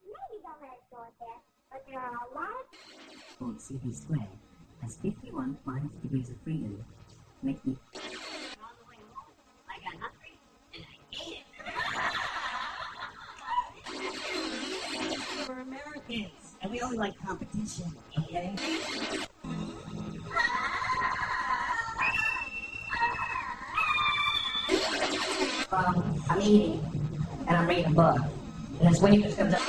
Maybe don't let it go at that, but there are a lot of... Called CP squared has 51 minus degrees of freedom, making it... I got hungry, and I ate it. We're Americans, and we only like competition, okay? I'm eating, and I'm reading a book, and this wave just comes up.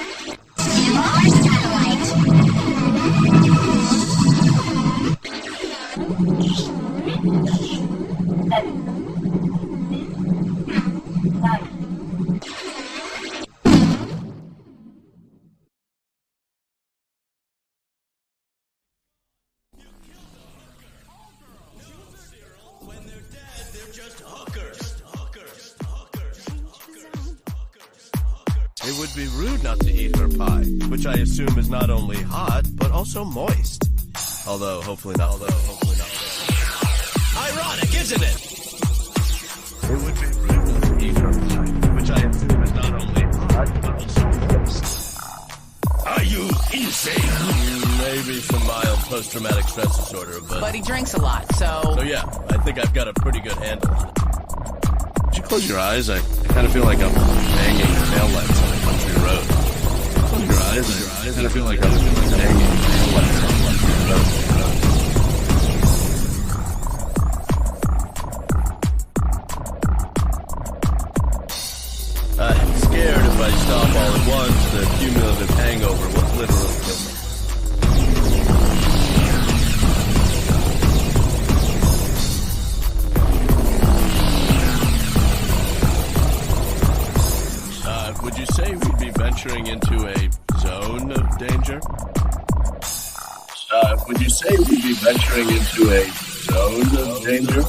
It would be rude not to eat her pie, which I assume is not only hot, but also moist. Although, hopefully not. Ironic, isn't it? It would be rude not to eat her pie, which I assume is not only hot, but also moist. Are you insane? Maybe some mild post-traumatic stress disorder, But he drinks a lot, so... So yeah, I think I've got a pretty good handle on it. Would you close your eyes? I kind of feel like I'm banging taillights on a country road. Close your eyes. I kind of feel like I'm banging taillights on a country road. I'm scared if I stop all at once, the cumulative hangover will literally kill me. Would you say we'd be venturing into a zone of danger? Would you say we'd be venturing into a zone of danger?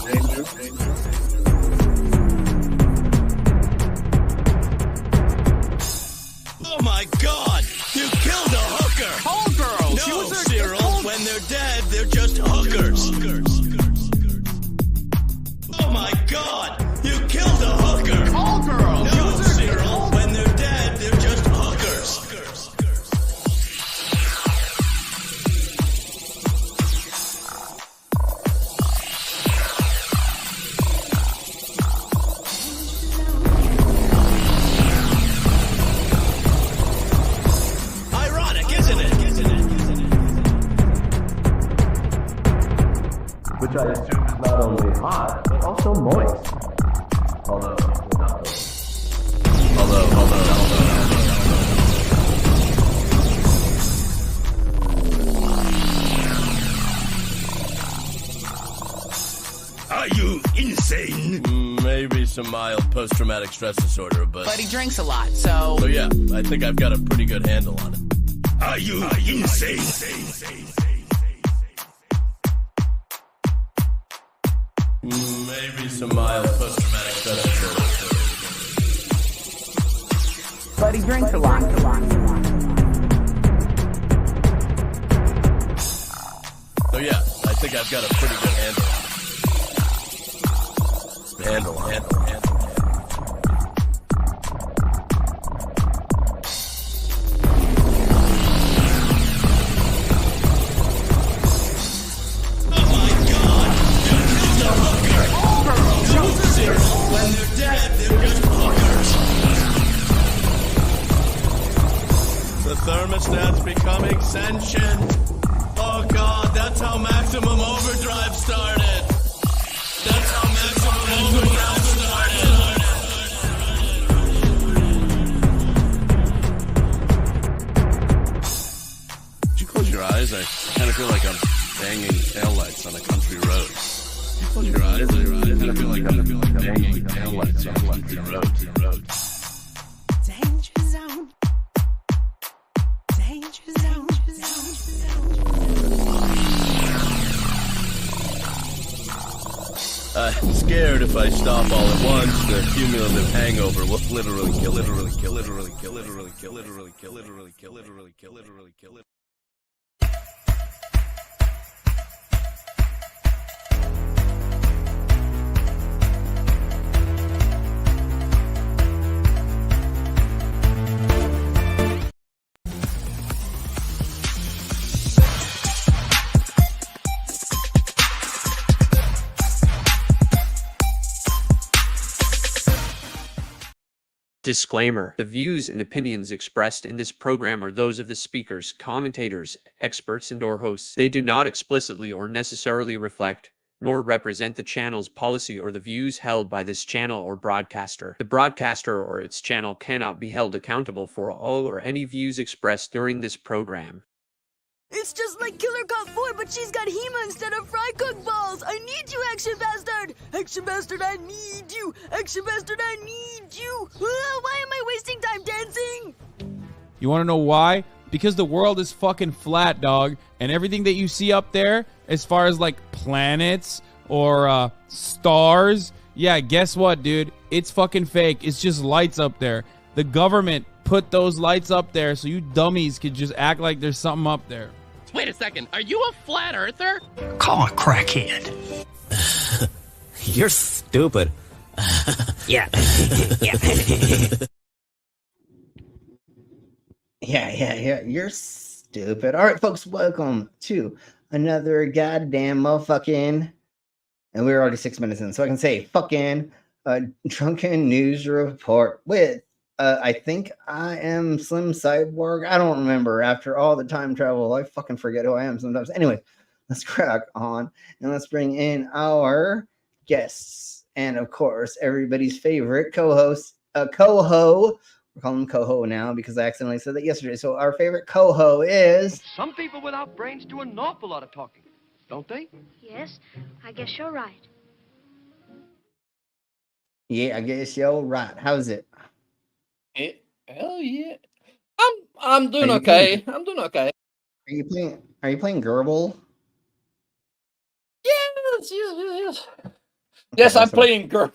Oh my God! You killed a hooker! Call girls! No, Cyril, when they're dead, they're just hookers. Oh my God! You killed a hooker! Call girls! No, Cyril, when they're dead, they're just hookers. Ironic, isn't it? Which I assume is not only hot, but also moist. Although. Are you insane? Maybe some mild post-traumatic stress disorder, But he drinks a lot, so... So yeah, I think I've got a pretty good handle on it. Are you insane? Maybe some mild post-traumatic stress disorder. But he drinks a lot. So yeah, I think I've got a pretty good handle on it. Handle. When they're dead, they're just hookers. The thermostat's becoming sentient. Oh God, that's how maximum overdrive started. That's how maximum overdrive started. Would you close your eyes? I kind of feel like I'm banging taillights on a country road. Close your eyes. I kind of feel like I'm banging taillights on a country road. Danger zone. Danger zone. I'm scared if I stop all at once, the cumulative hangover will literally kill. Disclaimer: the views and opinions expressed in this program are those of the speakers, commentators, experts, and/or hosts. They do not explicitly or necessarily reflect nor represent the channel's policy or the views held by this channel or broadcaster. The broadcaster or its channel cannot be held accountable for all or any views expressed during this program. It's just like Killer Cop 4, but she's got Hema instead of fry cook balls. I need you, Action Bastard. Action Bastard, I need you. Action Bastard, I need you. Why am I wasting time dancing? You want to know why? Because the world is fucking flat, dog. And everything that you see up there, as far as like planets or stars, yeah, guess what, dude? It's fucking fake. It's just lights up there. The government put those lights up there so you dummies could just act like there's something up there. Wait a second, are you a flat earther? Call a crackhead. You're stupid. Yeah. Yeah. You're stupid. All right, folks, welcome to another goddamn motherfucking, and we're already 6 minutes in, so I can say fucking drunken news report with I think I am Slim Cyborg. I don't remember. After all the time travel, I fucking forget who I am sometimes. Anyway, let's crack on and let's bring in our guests. And of course, everybody's favorite co-host, Coho. We're calling him Coho now because I accidentally said that yesterday. So our favorite Coho is... Some people without brains do an awful lot of talking, don't they? Yes, I guess you're right. Yeah, I guess you're right. How's it? Hell yeah. I'm doing okay. I'm doing okay. Are you playing Gerbil? Yes. Yes, I'm playing Gerbil.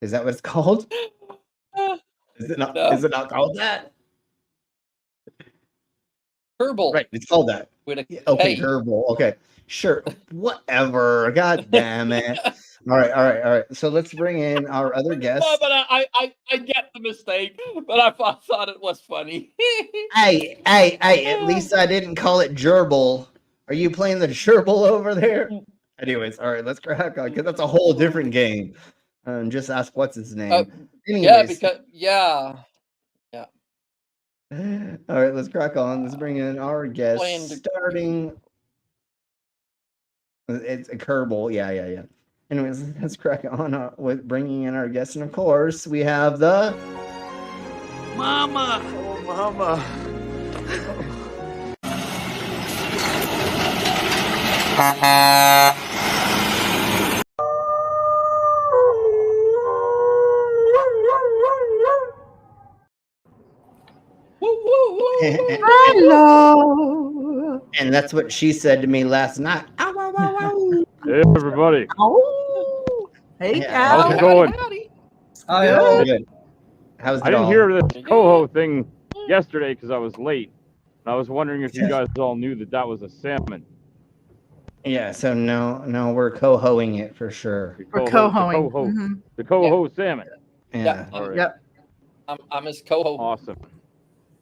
Is that what it's called? Is it not? No. Is it not called that? Gerbil. Right, it's called that. Okay, Gerbil. Okay, sure. Whatever. God damn it. All right. So let's bring in our other guest. No, but I get the mistake, but I thought it was funny. Hey, at least I didn't call it gerbil. Are you playing the gerbil over there? Anyways, all right, let's crack on, because that's a whole different game. Just ask what's his name. Anyways. Yeah. All right, let's crack on. Let's bring in our guest. Starting. It's a Kerbal. Yeah. Anyways, let's crack on with bringing in our guests. And of course, we have the... Mama! Oh, Mama. Hello. And that's what she said to me last night. Ow, ow, ow, ow. Hey, everybody. Oh. Hey, how's it going? Oh, good. How's it I didn't hear this Coho thing yesterday because I was late. And I was wondering if you guys all knew that was a salmon. Yeah, so no, we're cohoing it for sure. We're cohoing. The coho salmon. Yeah. All right. Yep. I'm his coho. Awesome.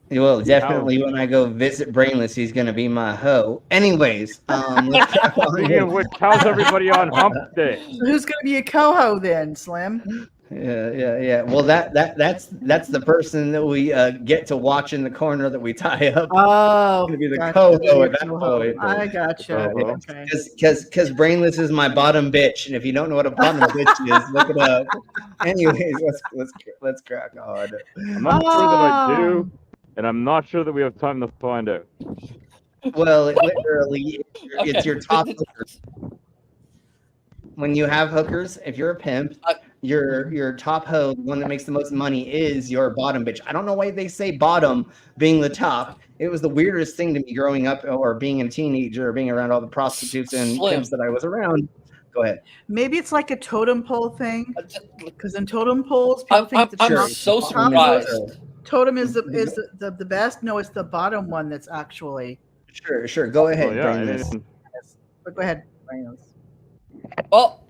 Well, definitely when I go visit Brainless, he's going to be my hoe. Anyways, Speaking of which, how's everybody on hump day? So who's going to be a coho then, Slim? Yeah. Well, that's the person that we get to watch in the corner that we tie up. Oh, going to be the coho at that point. I gotcha. Okay. Because Brainless is my bottom bitch, and if you don't know what a bottom bitch is, look it up. Anyways, let's crack on. I'm not sure that I do. And I'm not sure that we have time to find out. Well, literally, it's your top hookers. When you have hookers, if you're a pimp, your top hoe, the one that makes the most money, is your bottom bitch. I don't know why they say bottom being the top. It was the weirdest thing to me growing up or being a teenager or being around all the prostitutes and pimps that I was around. Go ahead. Maybe it's like a totem pole thing. Because in totem poles, people think that I'm so surprised. Totem is the best. No, it's the bottom one that's actually. Sure. Go ahead. Go ahead. Well,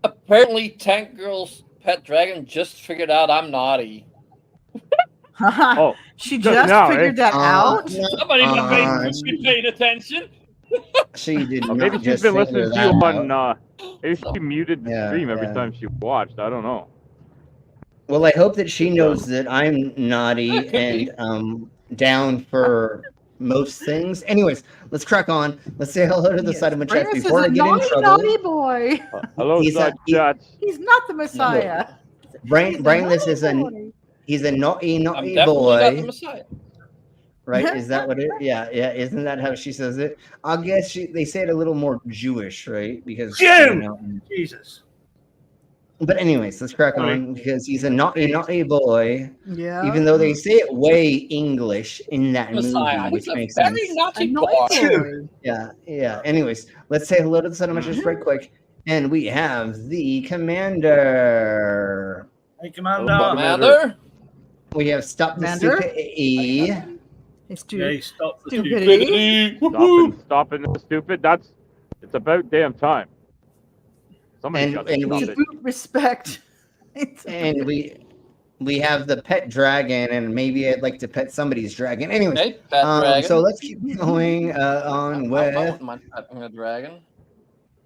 apparently Tank Girl's pet dragon just figured out I'm naughty. She just figured that out? Somebody must be paying attention. She did not. Maybe she's been listening to you on. Maybe she muted the stream every time she watched. I don't know. Well, I hope that she knows that I'm naughty and down for most things. Anyways, let's crack on. Let's say hello to the side of my chest Bringus is before a I get in naughty, trouble. naughty boy. Hello, He's side a- chats. He's not the Messiah. Brian, this is he's a naughty, I'm naughty definitely not the boy. Messiah. Right? Is that what it? Yeah. Isn't that how she says it? I guess they say it a little more Jewish, right? Because Jesus. But anyways, let's crack Sorry. on because he's a naughty, naughty boy. Yeah. Even though they say it way English in that Messiah. movie, which He's a makes very sense. naughty boy. Yeah. Anyways, let's say hello to the cinema just right quick. And we have the commander. Hey, Commander. Commander. We have Stop the Commander? Stupidity. It's Hey, stop the stupidity. Stopping the stupid. It's about damn time. Somebody got to and stop we- it. Respect. And we have the pet dragon, and maybe I'd like to pet somebody's dragon. Anyways, Hey, pet dragon. so let's keep going on with I wouldn't mind petting a dragon.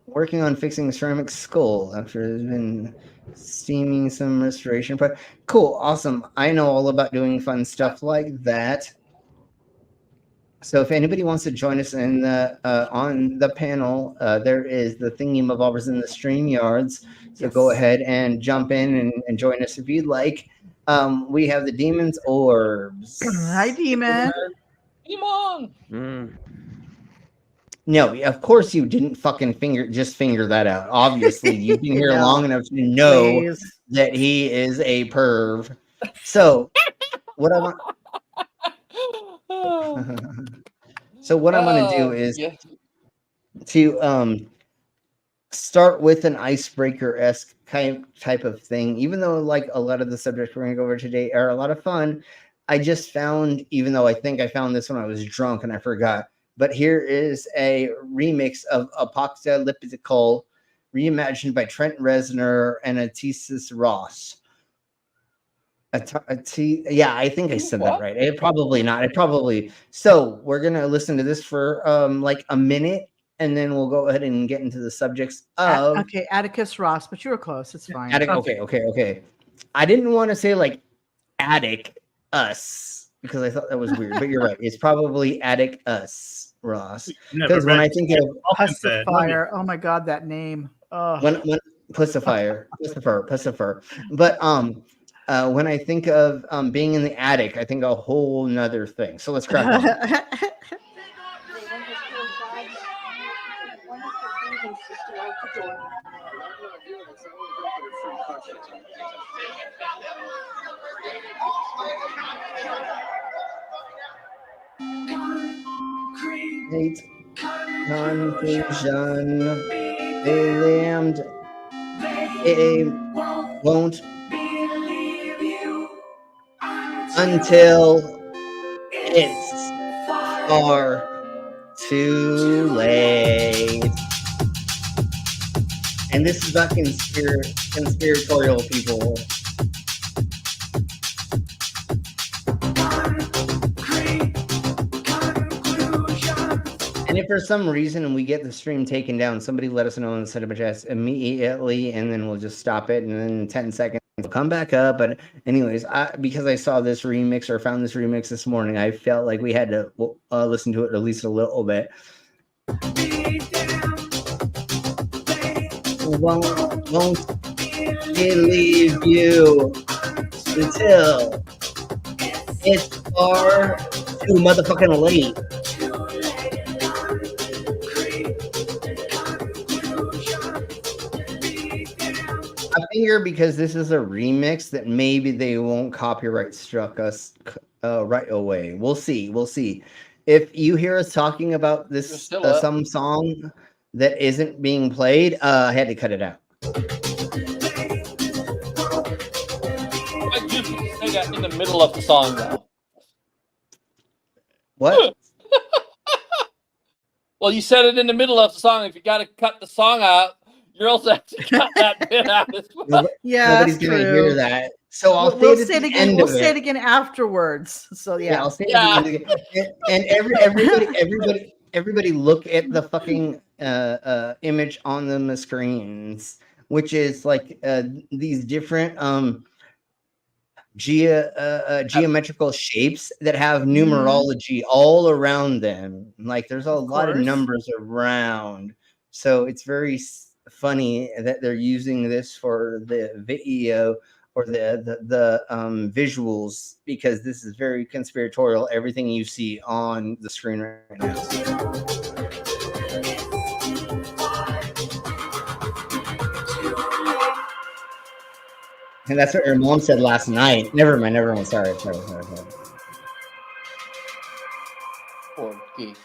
working on fixing the ceramic skull after there's been steaming some restoration. But cool, awesome. I know all about doing fun stuff like that. So if anybody wants to join us in the on the panel, there is the thingy-mabobbers in the StreamYards. So go ahead and jump in and join us if you'd like. We have the Demon's Orbs. Hi, Demon. Demon. No, of course you didn't fucking finger that out. Obviously, you've been here No. long enough to know Please. that he is a perv. So what I want So what I'm going to do is to start with an icebreaker-esque type of thing. Even though like a lot of the subjects we're going to go over today are a lot of fun, I just found, even though I think I found this when I was drunk and I forgot, but here is a remix of Apocalyptical, reimagined by Trent Reznor and Atticus Ross. Yeah, I think I said that right. It probably not. So we're gonna listen to this for like a minute, and then we'll go ahead and get into the subjects of. Okay, Atticus Ross, but you were close. It's fine. Okay. I didn't want to say like Attic Us because I thought that was weird, but you're right. It's probably Attic Us Ross. Because when I think of Pacifier, oh my god, that name. when Pacifier, but when I think of being in the attic, I think a whole nother thing. So let's crack on. Great conclusion. They damned. They won't until it's far too late. And this is about conspiratorial people. And if for some reason we get the stream taken down, somebody let us know in the cinema chat immediately, and then we'll just stop it, and then in 10 seconds we'll come back up. But anyways, because I saw this remix or found this remix this morning, I felt like we had to listen to it at least a little bit. Won't believe you until it's far too motherfucking late. I figure because this is a remix that maybe they won't copyright struck us right away. We'll see. If you hear us talking about this some song that isn't being played, I had to cut it out. I just say that in the middle of the song, though. What? Well, you said it in the middle of the song. If you got to cut the song out, you're also have to cut that bit out as well. Nobody's gonna hear that. So I'll we'll say say it at the again. end We'll of say it it. again afterwards. So yeah, I'll say it at the end again. And everybody look at the fucking image on the screens, which is like these different geometrical shapes that have Mm-hmm. numerology all around them. Like there's a lot of course. numbers around. So it's very funny that they're using this for the video or the visuals, because this is very conspiratorial. Everything you see on the screen right now. And that's what your mom said last night. Never mind. Sorry. Poor geek.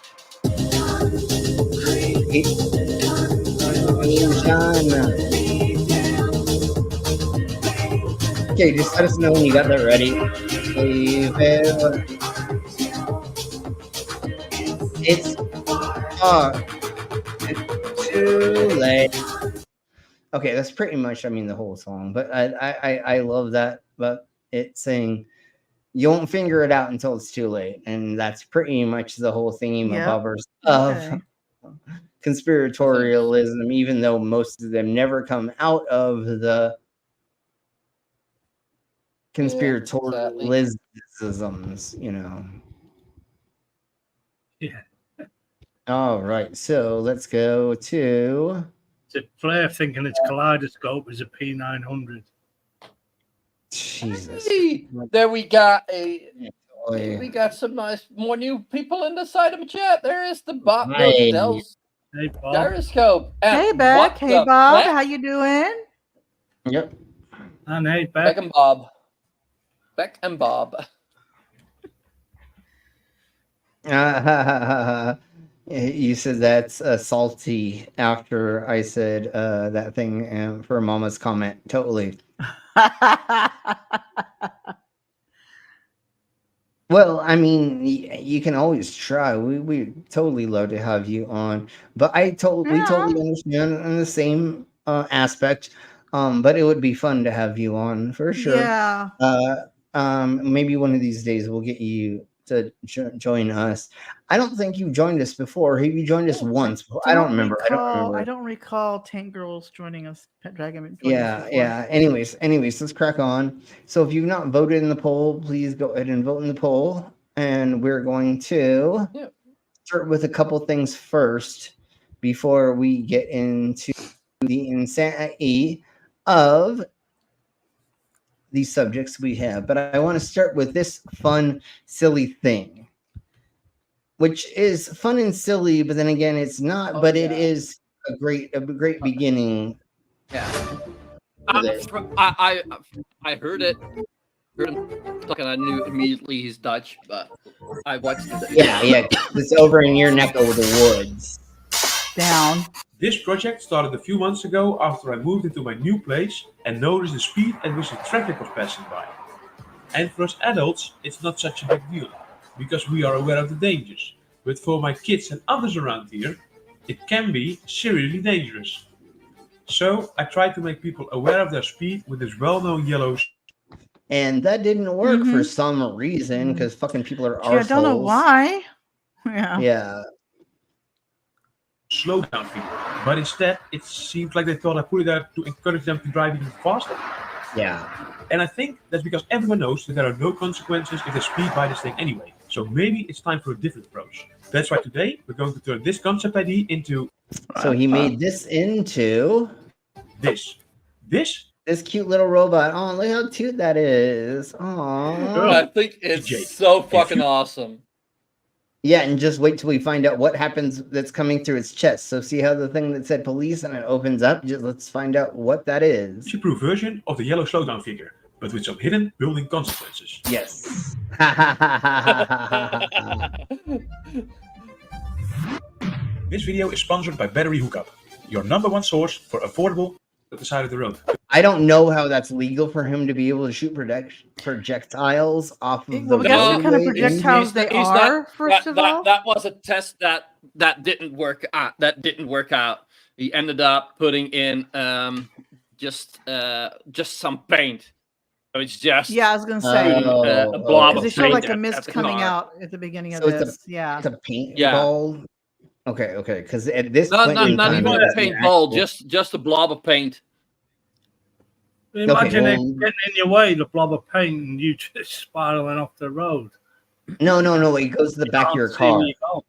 Okay, just let us know when you got that ready. It's too late. Okay, that's pretty much, the whole song. But I love that. But it's saying you won't figure it out until it's too late, and that's pretty much the whole thingamabobbers of conspiratorialism. Even though most of them never come out of the conspiratorialisms, Yeah. All right, so let's go to. It's a player thinking its kaleidoscope is a P900. Jesus. Hey, there we got we got some more new people in the side of the chat. There is the Bob Dell's gyroscope. Hey Beck, hey Bob, how you doing? Yep. And hey Beck and Bob. Beck and Bob. You said that's salty after I said that thing for Mama's comment. Totally. Well, you can always try. We totally love to have you on, but we totally understand in the same aspect. But it would be fun to have you on for sure. Yeah. Maybe one of these days we'll get you to join us. I don't think you've joined us before. Have you joined us once? I don't remember. I don't recall Tank Girls joining us. Pet Dragon. Yeah. Anyways, let's crack on. So if you've not voted in the poll, please go ahead and vote in the poll. And we're going to start with a couple things first before we get into the insanity of these subjects we have. But I want to start with this fun, silly thing, which is fun and silly, but then again, it's not. It is a great beginning. Yeah. I heard it. Heard him talking. I knew immediately he's Dutch, but I watched it. Yeah. It's over in your neck of the woods. Down. This project started a few months ago after I moved into my new place and noticed the speed at which the traffic was passing by. And for us adults, it's not such a big deal because we are aware of the dangers. But for my kids and others around here, it can be seriously dangerous. So I tried to make people aware of their speed with this well-known yellow. And that didn't work for some reason because fucking people are arseholes. I don't know why. Yeah. Slow down people. But instead, it seems like they thought I put it out to encourage them to drive even faster. Yeah. And I think that's because everyone knows that there are no consequences if they speed by this thing anyway. So maybe it's time for a different approach. That's why today we're going to turn this concept idea into... So he made this into... This cute little robot. Oh, look how cute that is. Oh, I think it's so fucking awesome. Yeah, and just wait till we find out what happens that's coming through its chest. So see how the thing that said police and it opens up? Just let's find out what that is. Disprove version of the yellow slowdown figure, but with some hidden building consequences. Yes. This video is sponsored by Battery Hookup, your #1 source for affordable at the side of the road. I don't know how that's legal for him to be able to shoot projectiles off of the guess what kind of projectiles they are, first of all? That was a test that didn't work out. He ended up putting in just some paint. So it's just I was gonna say a blob of they paint. showed like a mist coming out at the beginning of this. It's a paintball. Okay, because at this not even a paintball, just a blob of paint. Imagine well, it getting in your way, the blob of paint, and you just spiraling off the road. No. It goes to the back of your Can't see car. where you go.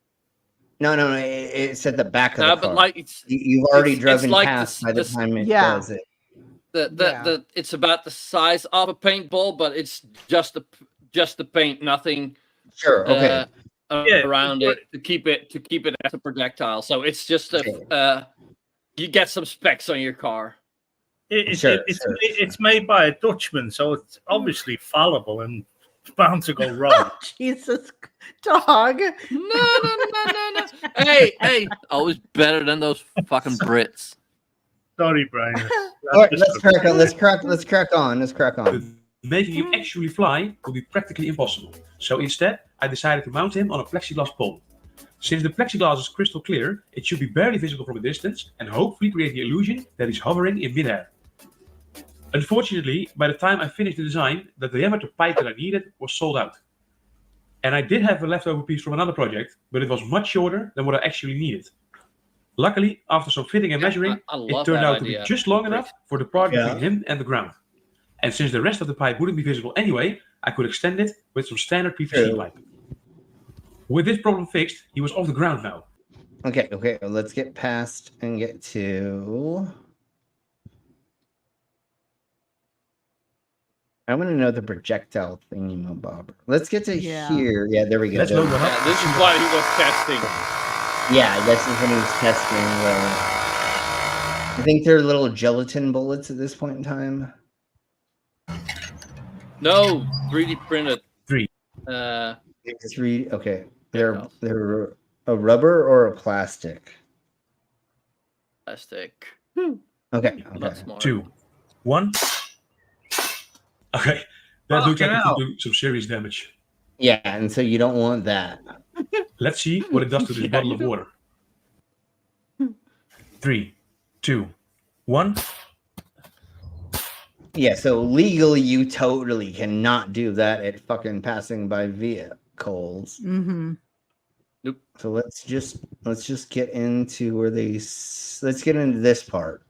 No. It's at the back of the car. But like You've already it's driven like past by the time it Yeah. does it. It's about the size of a paintball, but it's just the paint, nothing. Sure. Okay. Around it to keep it as a projectile. So it's just you get some specs on your car. It's made by a Dutchman, so it's obviously fallible and bound to go wrong. Jesus, dog. No. Hey, always better than those fucking Brits. Sorry, Brian. All right, let's crack on. Making him actually fly would be practically impossible. So instead, I decided to mount him on a plexiglass pole. Since the plexiglass is crystal clear, it should be barely visible from a distance and hopefully create the illusion that he's hovering in midair. Unfortunately, by the time I finished the design, the diameter pipe that I needed was sold out. And I did have a leftover piece from another project, but it was much shorter than what I actually needed. Luckily, after some fitting and measuring, it turned out to be just long enough for the part between him and the ground. And since the rest of the pipe wouldn't be visible anyway, I could extend it with some standard PVC pipe. With this problem fixed, he was off the ground now. Okay, let's get past and get to... I want to know the projectile thingy-mabobber. Let's get to here. Yeah, there we go. Let's load one up. Yeah, this is why he was testing. Yeah, this is when he was testing. I think they're little gelatin bullets at this point in time. No, 3D printed. 3. 3. Okay, they're a rubber or a plastic. Plastic. Okay. 2, 1. Okay, that looks like it could do some serious damage. Yeah, and so you don't want that. Let's see what it does to this bottle of water. 3, 2, 1. Yeah, so legally you totally cannot do that at fucking passing by vehicles. Mm-hmm. Nope. So let's just get into let's get into this part.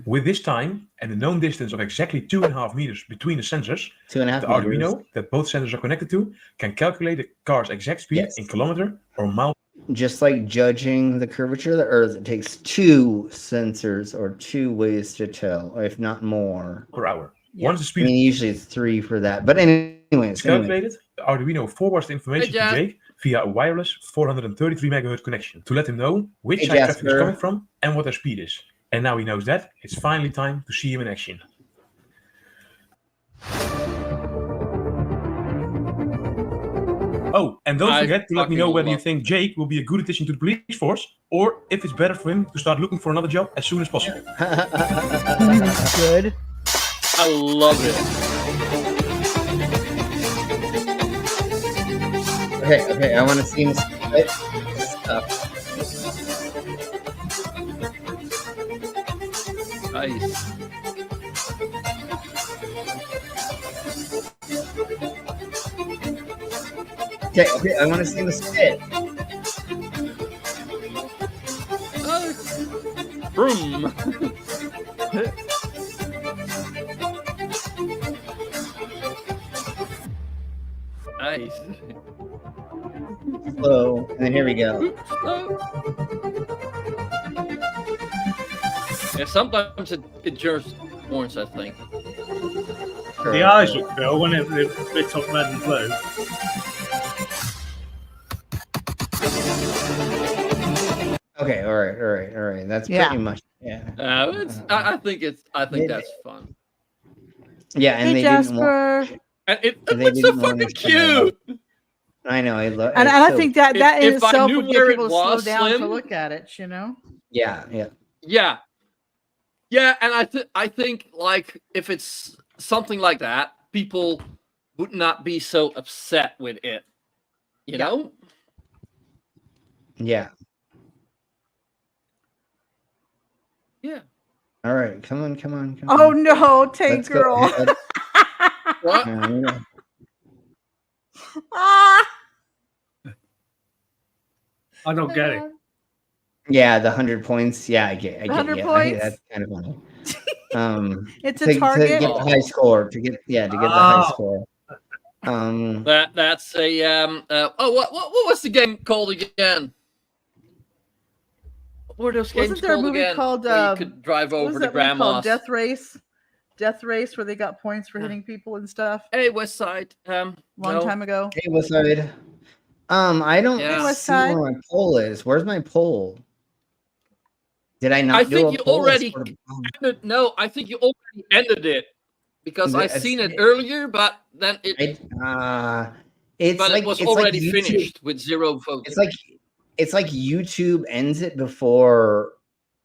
With this time and the known distance of exactly 2.5 meters between the sensors, 2.5 the meters. Arduino that both sensors are connected to can calculate the car's exact speed in kilometer or mile. Just like judging the curvature of the Earth, it takes 2 sensors or 2 ways to tell, if not more. Per hour. Once the speed I mean, usually it's 3 for that. But anyways, calculated, the Arduino forwards the information to Jake via a wireless 433 megahertz connection to let him know which side traffic is coming from and what their speed is. And now he knows that, it's finally time to see him in action. Oh, and don't forget to let me know whether you think Jake will be a good addition to the police force, or if it's better for him to start looking for another job as soon as possible. Good. I love it. Okay, I want to see him split stuff. Nice. Okay, I want to see him spit. Vroom. Nice. Slow, and then here we go. Yeah, sometimes it just warns, I think. The eyes look cool when it lit up red and blue. Okay, all right. That's pretty much I think that's fun. Yeah, and hey, they Jasper. didn't want. And it looks so fucking cute. I know. And I think that in if I itself knew would get where people it to slow was, down Slim. to look at it. You know. Yeah. Yeah, and I think like if it's something like that, people would not be so upset with it. You know? Yeah. Yeah. All right, come on. Oh no, Tank Let's go Girl. ahead. What? Ah. I don't get it. Yeah, the 100 points. Yeah, I get 100 it. points? That's kind of funny. It's to a target. get the high score. To get the high score. That's a what was the game called again? What were those games Wasn't there a called movie again? called Where you could drive what over was the that movie called? grandmas. Death Race, where they got points for hitting people and stuff. Hey, West Side. Long time ago. Hey, West Side. I don't Yeah. West see Side. where my poll is. Where's my poll? Did I not I do think a you poll? already ended. No, I think you already ended it because I seen it earlier, but then it. It's but like it was it's like already YouTube- finished with 0 votes. It's like YouTube ends it before.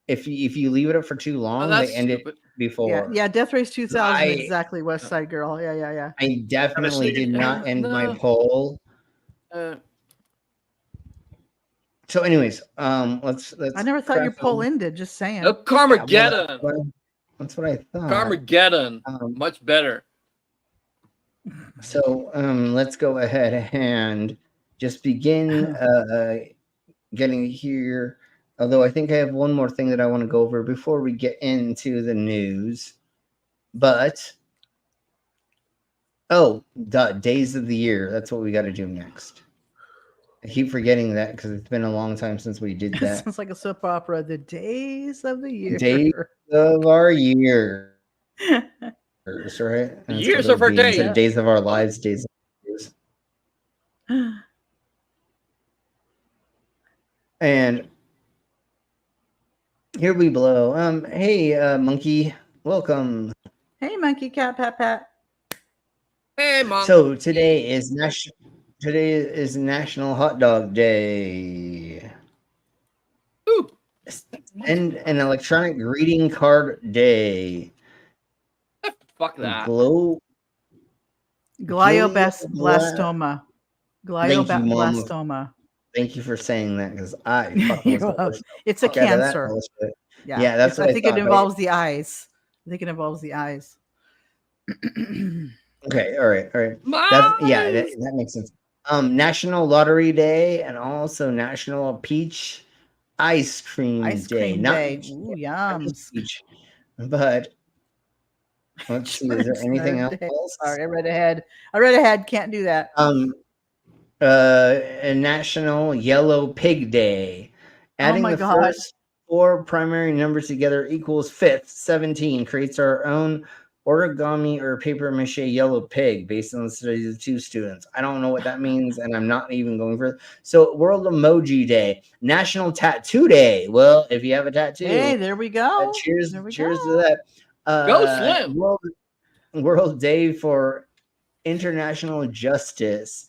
If you leave it up for too long, they that's end it before. Yeah, Death Race 2000, I- exactly. West Side Girl. Yeah. I definitely did not end my No. poll. So, anyways, let's. I never thought your crack poll on. ended. Just saying. No, Carmageddon. That's what I thought. Carmageddon. Much better. So let's go ahead and just begin getting here. Although I think I have one more thing that I want to go over before we get into the news. But days of the year. That's what we got to do next. I keep forgetting that because it's been a long time since we did that. Sounds like a soap opera. The days of the year. Days of our year. Right? And it's Years supposed of our to be day. instead of days of our lives, days of our years. And here we blow. Hey, monkey, welcome. Hey, monkey, cat, pat. Hey, monkey. So today is National Hot Dog Day. Ooh. And an electronic greeting card day. Fuck that. Glioblastoma. Glioblastoma. Thank you for saying that because I fucking was the first It's a fuck out of that cancer. bullshit. Yeah, Yeah, that's what I think thought, it involves the eyes. I think it involves the eyes. Okay, all right. That makes sense. National Lottery Day and also National Peach Ice Cream Day. Ooh, yums. Peach, but let's see. Is there anything else? Sorry, I read ahead. Can't do that. A National Yellow Pig Day. Adding my the God. first 4 primary numbers together equals 5th. 17 creates our own origami or paper mache yellow pig based on the studies of 2 students. I don't know what that means, and I'm not even going further. So, World Emoji Day, National Tattoo Day. Well, if you have a tattoo, Hey, there we go. cheers There we to go. that. Go Slim. World Day for International Justice.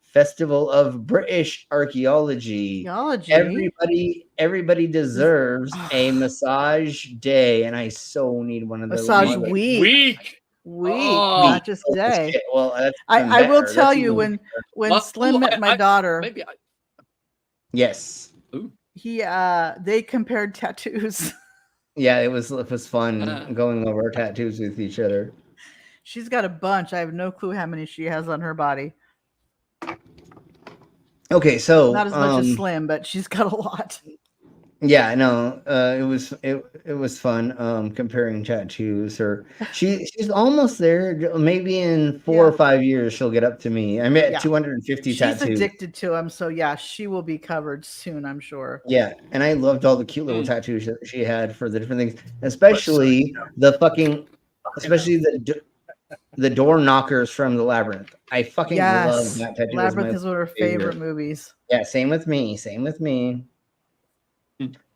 Festival of British Archaeology. Everybody deserves a massage day, and I so need one of those. Massage week. Not just day. Well, that's I will better. tell That's you even when better. Slim met my daughter. Yes. They compared tattoos. Yeah, it was fun going over tattoos with each other. She's got a bunch. I have no clue how many she has on her body. Okay, so not as much as Slim, but she's got a lot. Yeah, no, it was fun comparing tattoos. Or she's almost there. Maybe in 4 or 5 years she'll get up to me. I'm at 250 tattoos. She's addicted to them, so yeah, she will be covered soon, I'm sure. Yeah, and I loved all the cute little tattoos that she had for the different things, especially the door knockers from the Labyrinth. I fucking love that tattoo. Labyrinth is one of her favorite movies. Yeah, same with me.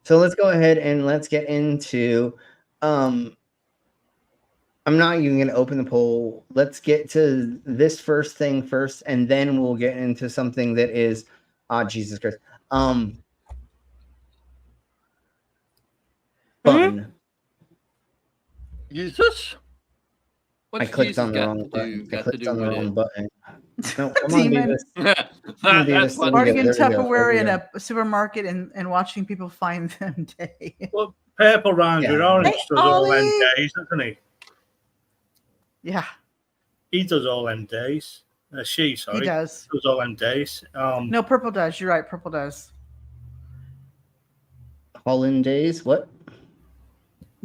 So let's go ahead and let's get into I'm not even going to open the poll. Let's get to this first thing first, and then we'll get into something that is Jesus Christ. Fun. Jesus? I clicked on the wrong button. No, come Demon. on, Beavis. Partying in Tupperware in a supermarket and watching people find them day. Well, Purple Ranger Orange does all them days, doesn't he? Yeah. He does all them days. She, sorry. He does all them days. No, Purple does. You're right. Purple does. Holland days? What?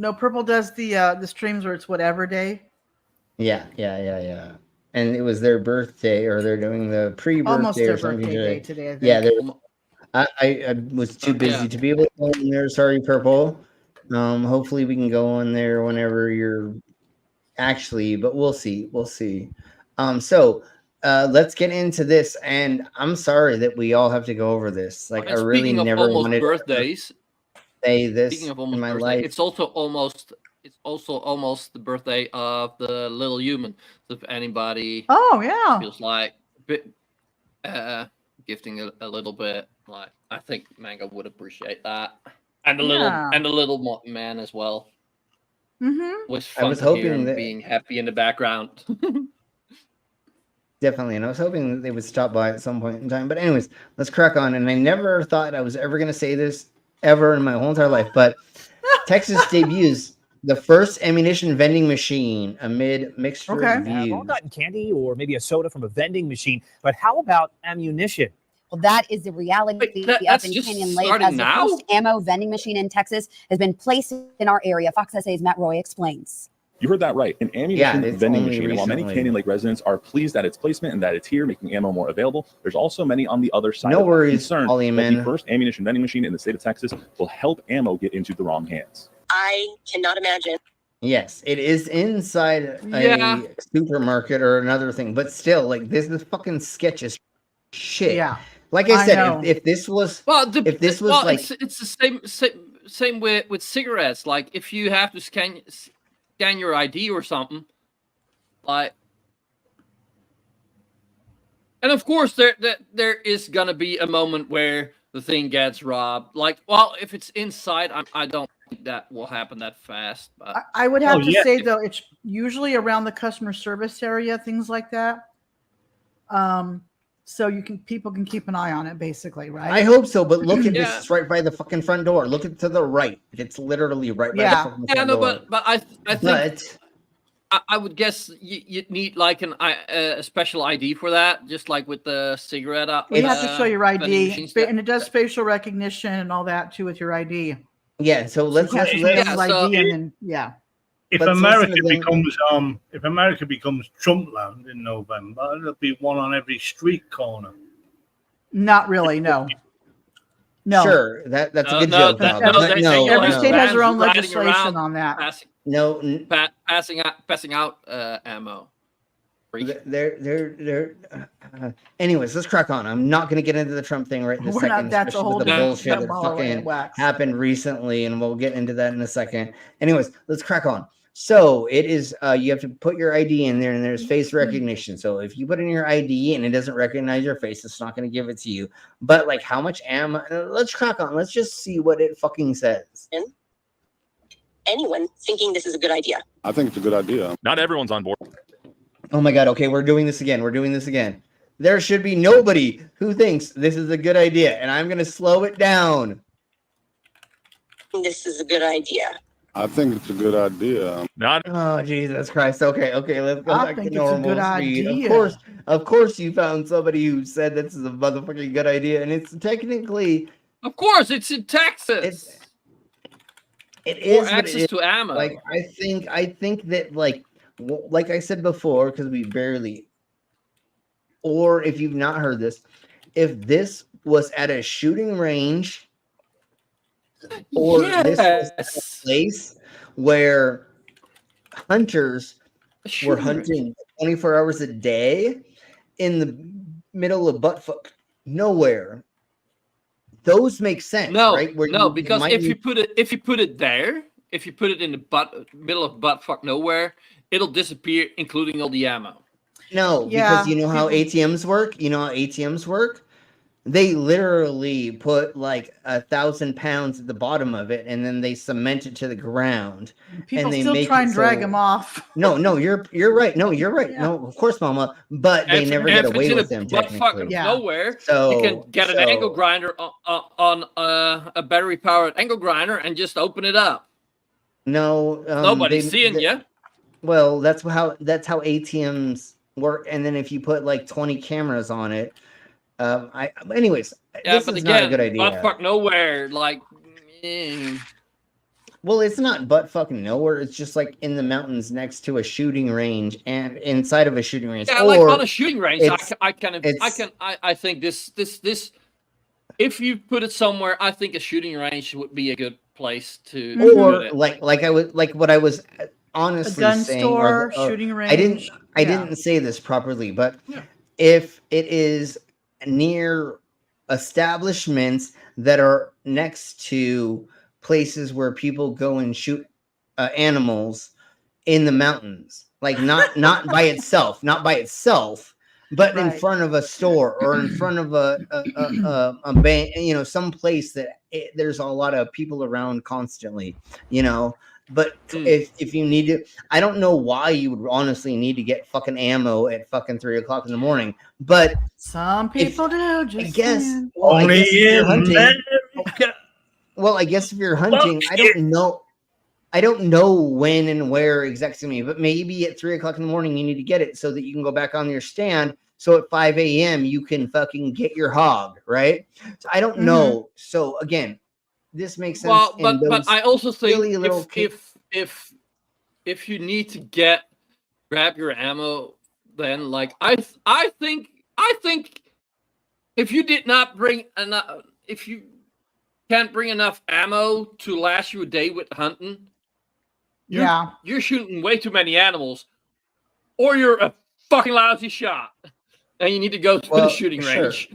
No, Purple does the streams where it's whatever day. Yeah. And it was their birthday, or they're doing the pre-birthday Almost their or something birthday today. day today, I think. Yeah, I was too busy to be able to go in there. Sorry, Purple. Hopefully we can go in there whenever you're actually, but we'll see. So let's get into this. And I'm sorry that we all have to go over this. Like, I really never wanted birthdays, to say this speaking of in almost my birthday, life. it's also almost the birthday of the little human. So if anybody feels like gifting a little bit, like, I think Mango would appreciate that, and the little man as well. Mm-hmm. Was fun I was to hear hoping him that being happy in the background. definitely, and I was hoping that they would stop by at some point in time. But anyways, let's crack on. And I never thought I was ever going to say this ever in my whole entire life, but Texas debuts the first ammunition vending machine amid mixed reviews. We've all gotten candy or maybe a soda from a vending machine, but how about ammunition? Well, that is the reality up in Canyon Lake, as the first ammo vending machine in Texas has been placed in our area. Fox SA's Matt Roy explains. You heard that right, an ammunition vending machine. And while many recently. Canyon Lake residents are pleased at its placement and that it's here, making ammo more available, there's also many on the other side No of worries, concerned Ollie, that man. the first ammunition vending machine in the state of Texas will help ammo get into the wrong hands. I cannot imagine. Yes, it is inside a supermarket or another thing, but still, like, this is fucking sketch as shit. Yeah. Like I said, know. if this was, it's the same with cigarettes. Like, if you have to scan your ID or something, like, and of course there is gonna be a moment where the thing gets robbed. Like, well, if it's inside, I don't think that will happen that fast. But I would have to say though, it's usually around the customer service area, things like that. So people can keep an eye on it, basically, right? I hope so, but look at this. It's right by the fucking front door. Look to the right. It's literally right by the fucking front door. But I think I would guess you'd need like a special ID for that, just like with the cigarette. You have to show your ID, and it does facial recognition and all that too with your ID. Yeah, so let's ID and then If America becomes Trump land in November, there'll be one on every street corner. Not really, no. No. Sure, that's a good joke, Bob. Every state has their own legislation on that. Passing out ammo. Anyways, let's crack on. I'm not going to get into the Trump thing right this second. That's a whole with the bullshit that fucking happened recently, and we'll get into that in a second. Anyways, let's crack on. So it is, you have to put your ID in there, and there's face recognition. So if you put in your ID and it doesn't recognize your face, it's not going to give it to you. But like, how much ammo? Let's crack on. Let's just see what it fucking says. Anyone thinking this is a good idea? I think it's a good idea. Not everyone's on board. Oh my God. Okay, we're doing this again. There should be nobody who thinks this is a good idea, and I'm going to slow it down. This is a good idea. I think it's a good idea. Oh, Jesus Christ. Okay, let's go back to normal speed. Idea. Of course you found somebody who said this is a motherfucking good idea, and it's technically... Of course, it's in Texas. It is access to ammo. Like, I think that, like I said before, because we barely... Or if you've not heard this, if this was at a shooting range... Or this was a place where hunters were hunting 24 hours a day in the middle of buttfuck nowhere. Those make sense, right? Because if you put it there, if you put it in the middle of buttfuck nowhere, it'll disappear, including all the ammo. No, because you know how ATMs work? They literally put like 1,000 pounds at the bottom of it, and then they cement it to the ground. People and they still make try and drag them off. No, you're right. No, you're right. Yeah. No, of course, Mama. But they never get away with them. Technically, nowhere. You can get an angle grinder on a battery-powered angle grinder and just open it up. No, nobody's seeing you. Well, that's how ATMs work. And then if you put like 20 cameras on it. Anyways, this is not a good idea. Buttfuck nowhere, like. Well, it's not butt fucking nowhere. It's just like in the mountains next to a shooting range and inside of a shooting range. Yeah, or like on a shooting range, it's- I think this, if you put it somewhere, I think a shooting range would be a good place to put or it. like what I was honestly gun saying, store, shooting I range. didn't say this properly, but if it is near establishments that are next to places where people go and shoot animals in the mountains, like not by itself, but in front of a store or in front of a bank, some place that there's a lot of people around constantly, But if you need to, I don't know why you would honestly need to get fucking ammo at fucking 3 o'clock in the morning, but some people do. Just I guess. saying. Well, I guess if you're hunting, America. well, I guess if you're hunting, I don't know. I don't know when and where exactly, but maybe at 3 o'clock in the morning you need to get it so that you can go back on your stand. So at 5 a.m. you can fucking get your hog, right? So I don't know. So again, this makes sense. Well, but I also think if you need to grab your ammo, then like I think if you did not bring enough, if you can't bring enough ammo to last you a day with hunting, you're shooting way too many animals, or you're a fucking lousy shot, and you need to go to the shooting range.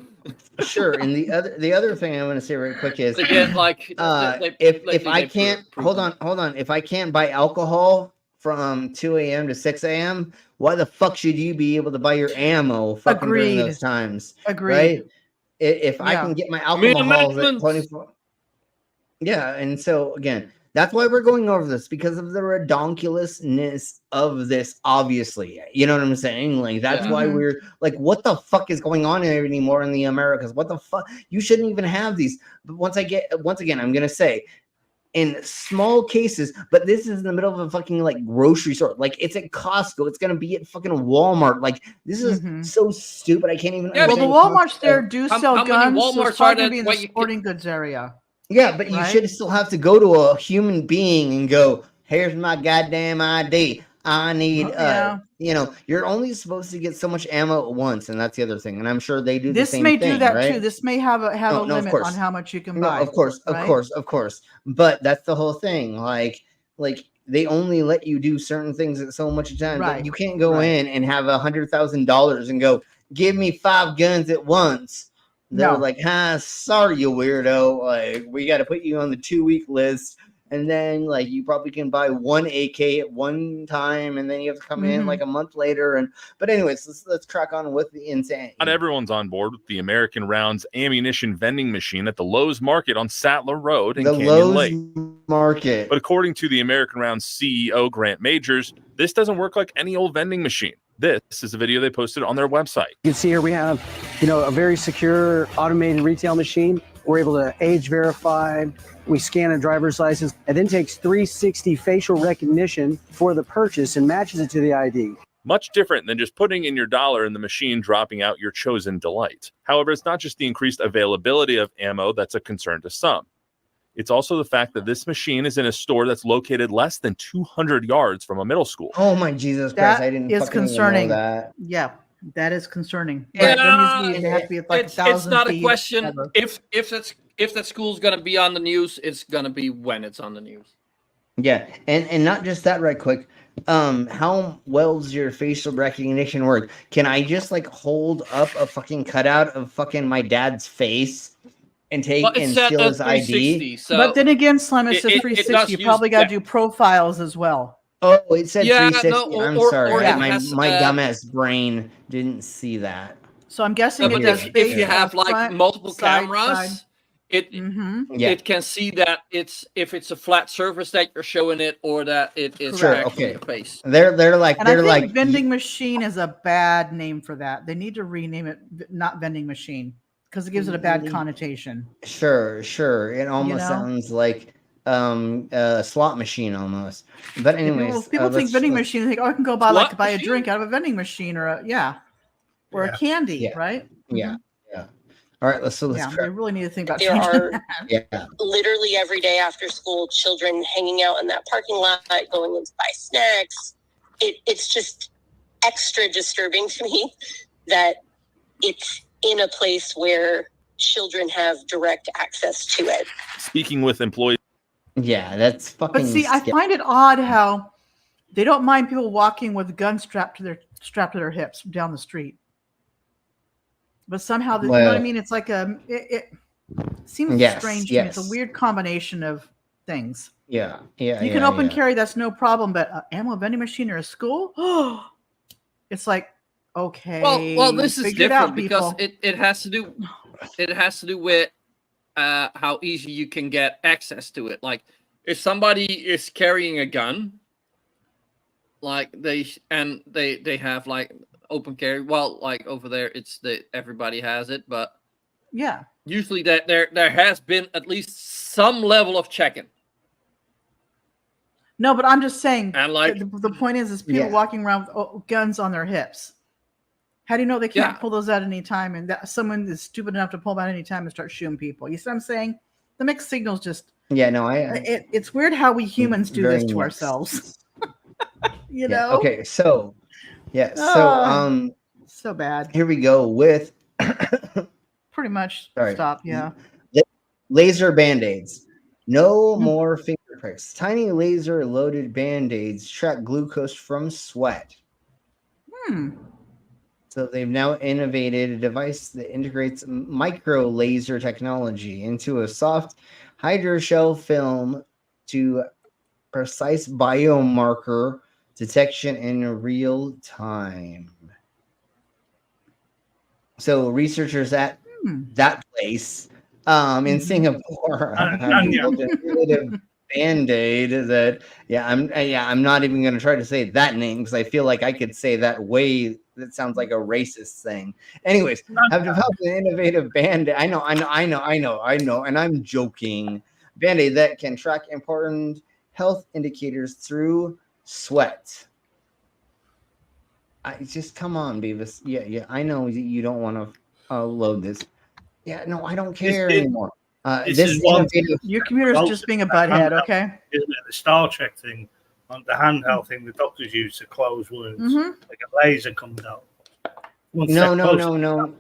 Sure. And the other thing I want to say right quick is again, like if I can't hold on, if I can't buy alcohol from 2 a.m. to 6 a.m., why the fuck should you be able to buy your ammo fucking during those times? Agreed. Right? If I can get my alcohol at 24. Yeah, and so again, that's why we're going over this, because of the redonkulousness of this, obviously. You know what I'm saying? Like, that's why we're like, what the fuck is going on here anymore in the Americas? What the fuck? You shouldn't even have these. But once again, I'm gonna say, in small cases, but this is in the middle of a fucking like grocery store. Like, it's at Costco. It's gonna be at fucking Walmart. Like, this is so stupid. I can't even. Well, the Walmarts there do sell guns. So Walmarts it's probably are gonna be in the sporting goods area. Yeah, but you should still have to go to a human being and go, here's my goddamn ID. I need, you're only supposed to get so much ammo at once, and that's the other thing. And I'm sure they do the same thing. This may do that right? Too. This may have a limit on how much you can buy. Of course. But that's the whole thing. Like they only let you do certain things at so much time. Right. You can't go in and have $100,000 and go, give me 5 guns at once. They're like, sorry, you weirdo. Like, we got to put you on the 2-week list. And then, like, you probably can buy 1 AK at one time. And then you have to come in like a month later. But anyways, let's crack on with the insane. Not everyone's on board with the American Rounds ammunition vending machine at the Lowe's Market on Sattler Road in Canyon Lake. Market. But according to the American Rounds CEO, Grant Majors, this doesn't work like any old vending machine. This is a video they posted on their website. You can see here we have, a very secure automated retail machine. We're able to age verify. We scan a driver's license. It then takes 360 facial recognition for the purchase and matches it to the ID. Much different than just putting in your dollar in the machine, dropping out your chosen delight. However, it's not just the increased availability of ammo that's a concern to some. It's also the fact that this machine is in a store that's located less than 200 yards from a middle school. Oh my Jesus Christ! I didn't fucking concerning. know that. Yeah, that is concerning. Yeah, it has to be like it's not a question if that school's gonna be on the news. It's gonna be when it's on the news. Yeah, and not just that. Right quick, how well does your facial recognition work? Can I just like hold up a fucking cutout of fucking my dad's face and steal his ID? So but then again, Slim, it says 360. You probably got to do profiles as well. Oh, it said 360. No, I'm sorry. My dumbass brain didn't see that. So I'm guessing it does. If you have like front, multiple side, cameras, it can see that if it's a flat surface that you're showing it, or that it is actually the face. They're like vending machine is a bad name for that. They need to rename it not vending machine, because it gives it a bad connotation. Sure. It almost sounds like a slot machine almost. But anyways, people think vending machine. They think, I can go buy a drink out of a vending machine or a candy, right? Yeah. All right, let's they really need to think about There changing are that. literally every day after school, children hanging out in that parking lot, going in to buy snacks. It's just extra disturbing to me that it's in a place where children have direct access to it. Speaking with employees. Yeah, that's fucking. But see, I find it odd how they don't mind people walking with guns strapped to their hips down the street. But somehow, you know what I mean? It's like it seems strange to me. It's a weird combination of things. Yeah. You can open carry, that's no problem, but an ammo vending machine or a school, it's like, okay. Well, this is figure it different out, because people. it has to do with how easy you can get access to it. Like if somebody is carrying a gun, like they have like open carry. Well, like over there, it's everybody has it, but yeah, usually that there has been at least some level of checking. No, but I'm just saying. And like the point is people walking around with guns on their hips. How do you know they can't pull those out any time? And that someone is stupid enough to pull them out any time and start shooting people. You see what I'm saying? The mixed signals just. Yeah, no, it's weird how we humans do this to ourselves. You know? Okay, so so bad. Here we go with pretty much stop. Yeah. Laser band-aids. No more finger pricks. Tiny laser loaded band-aids track glucose from sweat. So they've now innovated a device that integrates micro laser technology into a soft hydrogel film to precise biomarker detection in real time. So researchers at that place in Singapore have built an innovative band-aid that I'm not even going to try to say that name because I feel like I could say that way. That sounds like a racist thing. Anyways, have developed an innovative band-aid. I know, and I'm joking. Band-aid that can track important health indicators through sweat. Just come on, Beavis. Yeah. I know you don't want to load this. Yeah, no, I don't care anymore. Your computer's just being a butthead, okay? Isn't it the Star Trek thing, on the handheld thing the doctors use to close wounds? Like a laser comes out. No.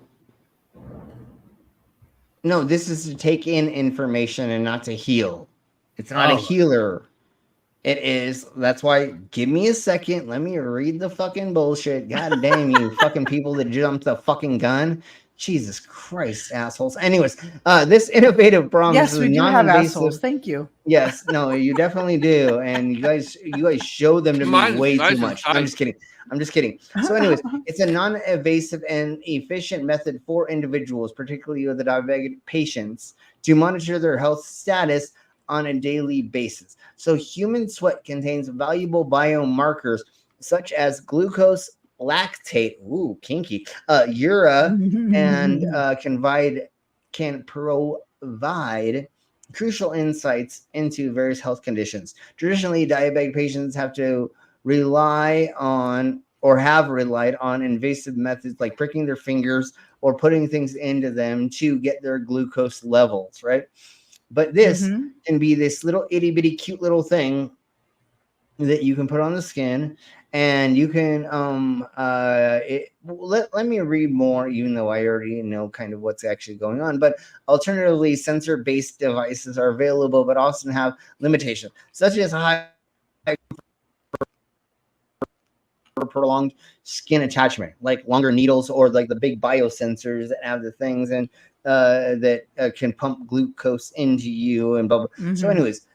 No, this is to take in information and not to heal. It's not a healer. It is. That's why. Give me a second. Let me read the fucking bullshit. God damn you, fucking people that jumped the fucking gun. Jesus Christ, assholes. Anyways, this innovative promise is we do have assholes. Thank you. Yes, no, you definitely do, and you guys show them to me way too much. I'm just kidding. So, anyways, it's a non-invasive and efficient method for individuals, particularly with the diabetic patients, to monitor their health status on a daily basis. So, human sweat contains valuable biomarkers such as glucose, lactate, kinky, urea, and can provide crucial insights into various health conditions. Traditionally, diabetic patients have to rely on or have relied on invasive methods like pricking their fingers or putting things into them to get their glucose levels, right? But this can be this little itty bitty cute little thing that you can put on the skin, and you can let me read more, even though I already know kind of what's actually going on. But alternatively, sensor-based devices are available, but often have limitations, such as high prolonged skin attachment, like longer needles, or like the big biosensors that have the things and that can pump glucose into you and blah blah. So, anyways,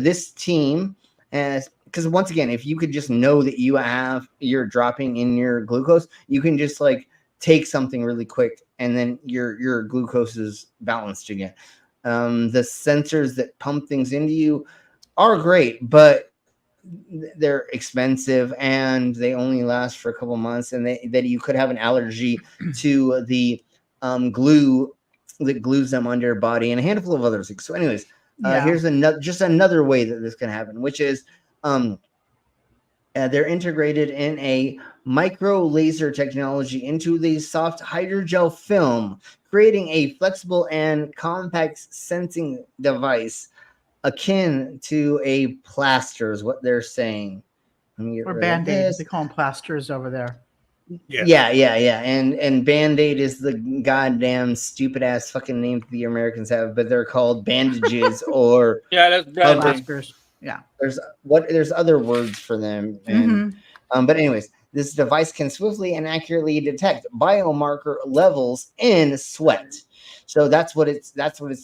this team has. Because once again, if you could just know that you're dropping in your glucose, you can just like take something really quick and then your glucose is balanced again. The sensors that pump things into you are great, but they're expensive and they only last for a couple months, and that you could have an allergy to the glue that glues them under your body and a handful of other things. So anyways, here's another way that this can happen, which is They're integrated in a micro laser technology into the soft hydrogel film, creating a flexible and compact sensing device akin to a plaster, is what they're saying. Let me get Or rid of Band-Aids. this. They call them plasters over there. Yeah. And Band-Aid is the goddamn stupid ass fucking name the Americans have, but they're called bandages or that's plasters. Yeah. There's other words for them. And but anyways, this device can swiftly and accurately detect biomarker levels in sweat. So that's what it's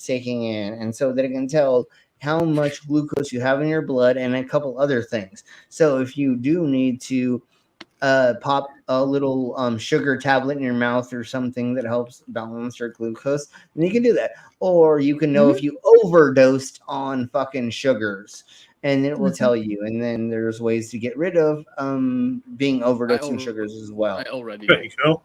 taking in, and so that it can tell how much glucose you have in your blood and a couple other things. So if you do need to pop a little sugar tablet in your mouth or something that helps balance your glucose, then you can do that. Or you can know if you overdosed on fucking sugars, and it will tell you. And then there's ways to get rid of being overdosing sugars as well. I already There you go.